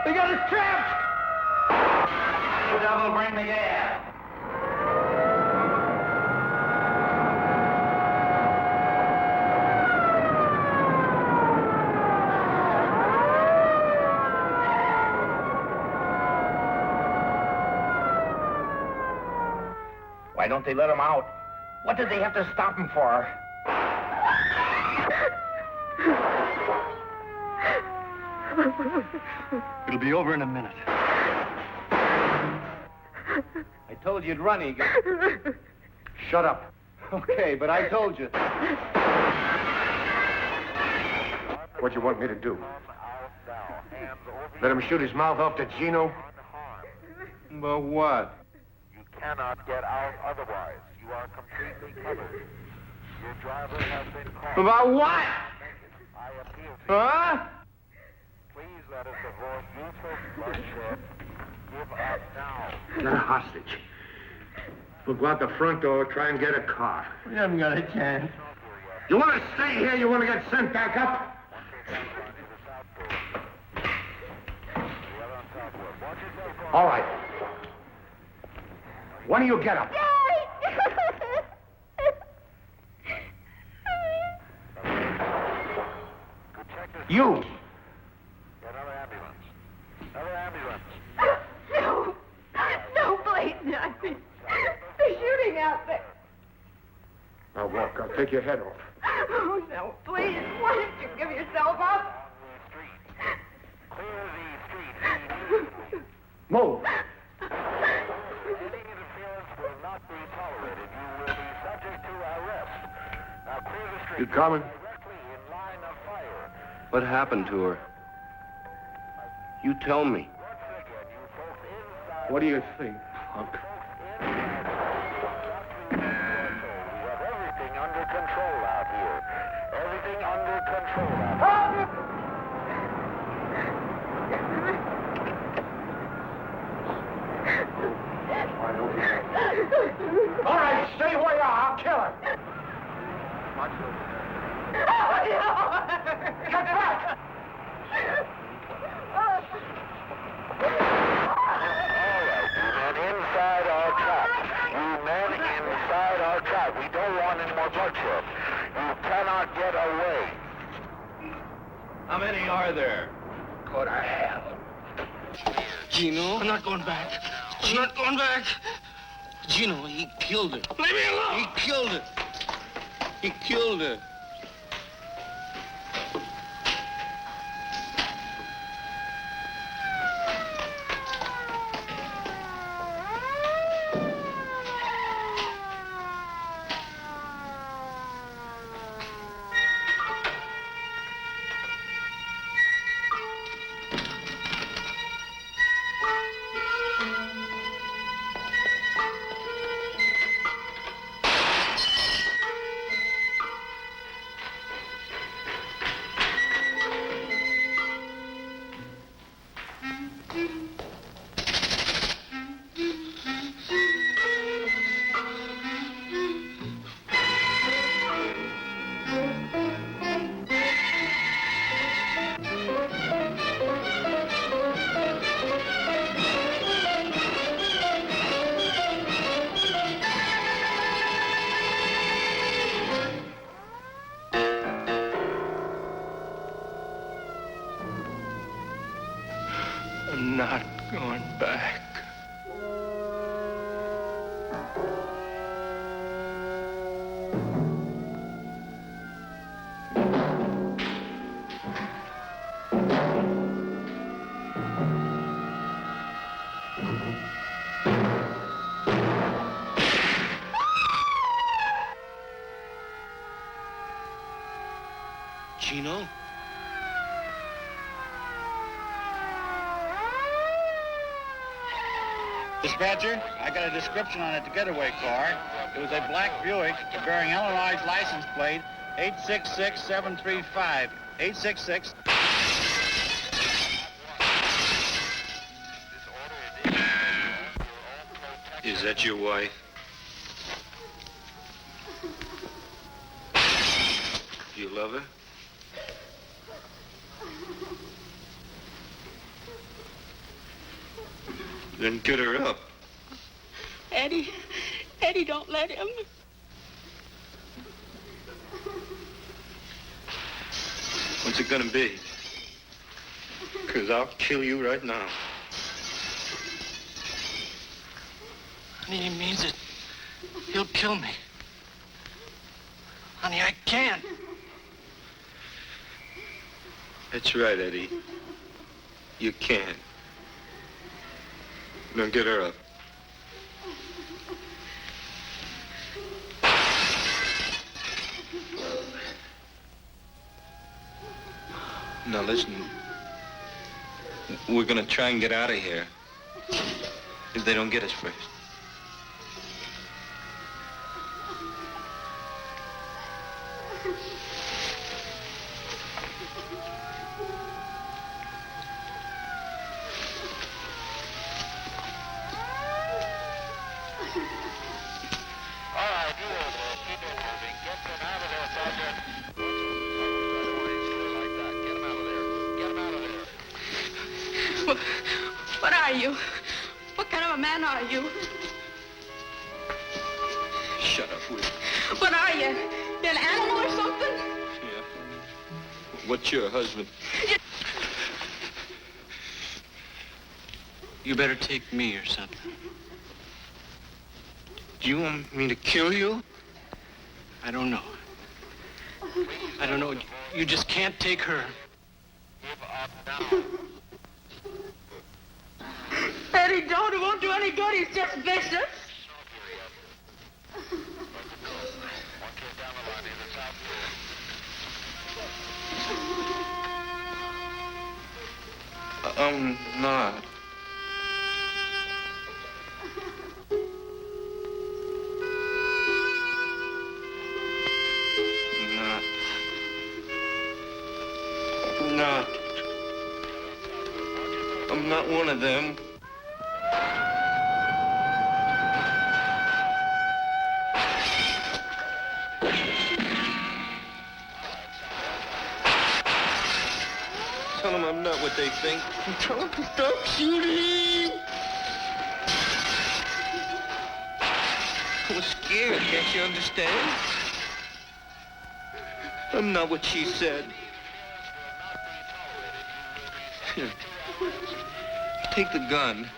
They got us trapped! You double bring the gas. Why don't they let him out? What did they have to stop him for? It'll be over in a minute. I told you you'd run, Egan. Shut up. Okay, but I told you. What do you want me to do? Let him shoot his mouth off to Gino? But what? You cannot get out otherwise. You are completely covered. Your driver has been caught. About what? I appeal to Huh? you. Please let us avoid useless bloodshed. Give up now. Get a hostage. We'll go out the front door, try and get a car. We haven't got a chance. You want to stay here? You want to get sent back up? All right. When do you get up? You! Another ambulance. Another ambulance. No. No, please, not. They're shooting out there. Now walk. I'll take your head off. Oh, no, please. Why don't you give yourself up? Clear the street. Move. Any interference will not be tolerated. You will be subject to arrest. Now clear the street. You coming? Directly in line of fire. What happened to her? You tell me. Once again, you folks inside. What do you think, punk? We have everything under control out here. Everything under control out here. All right, stay where you are. I'll kill her. Get back! Inside our trap. You men inside our trap. We don't want any more bloodshed. You cannot get away. How many are there? Go to hell. Gino? I'm not going back. I'm not going back. Gino, he killed her. Leave me alone! He killed her. He killed her. I'm not going back. Gino? Dispatcher, I got a description on a getaway car. It was a black Buick bearing Illinois license plate 866735. 866. Is that your wife? You love her? Then get her up. Eddie, don't let him. What's it gonna be? 'Cause I'll kill you right now. Honey, he means it. He'll kill me. Honey, I can't. That's right, Eddie. You can. Now get her up. Now listen. We're gonna try and get out of here. If they don't get us first. What are you? What kind of a man are you? Shut up, will you? What are you? You're an animal or something? Yeah. What's your husband? You better take me or something. Do you want me to kill you? I don't know. I don't know. You just can't take her. Eddie, don't. It won't do any good. He's just vicious. I'm not. Not. I'm not one of them. Tell them I'm not what they think. Tell them to stop shooting. I was scared, can't you understand? I'm not what she said. Here. Take the gun.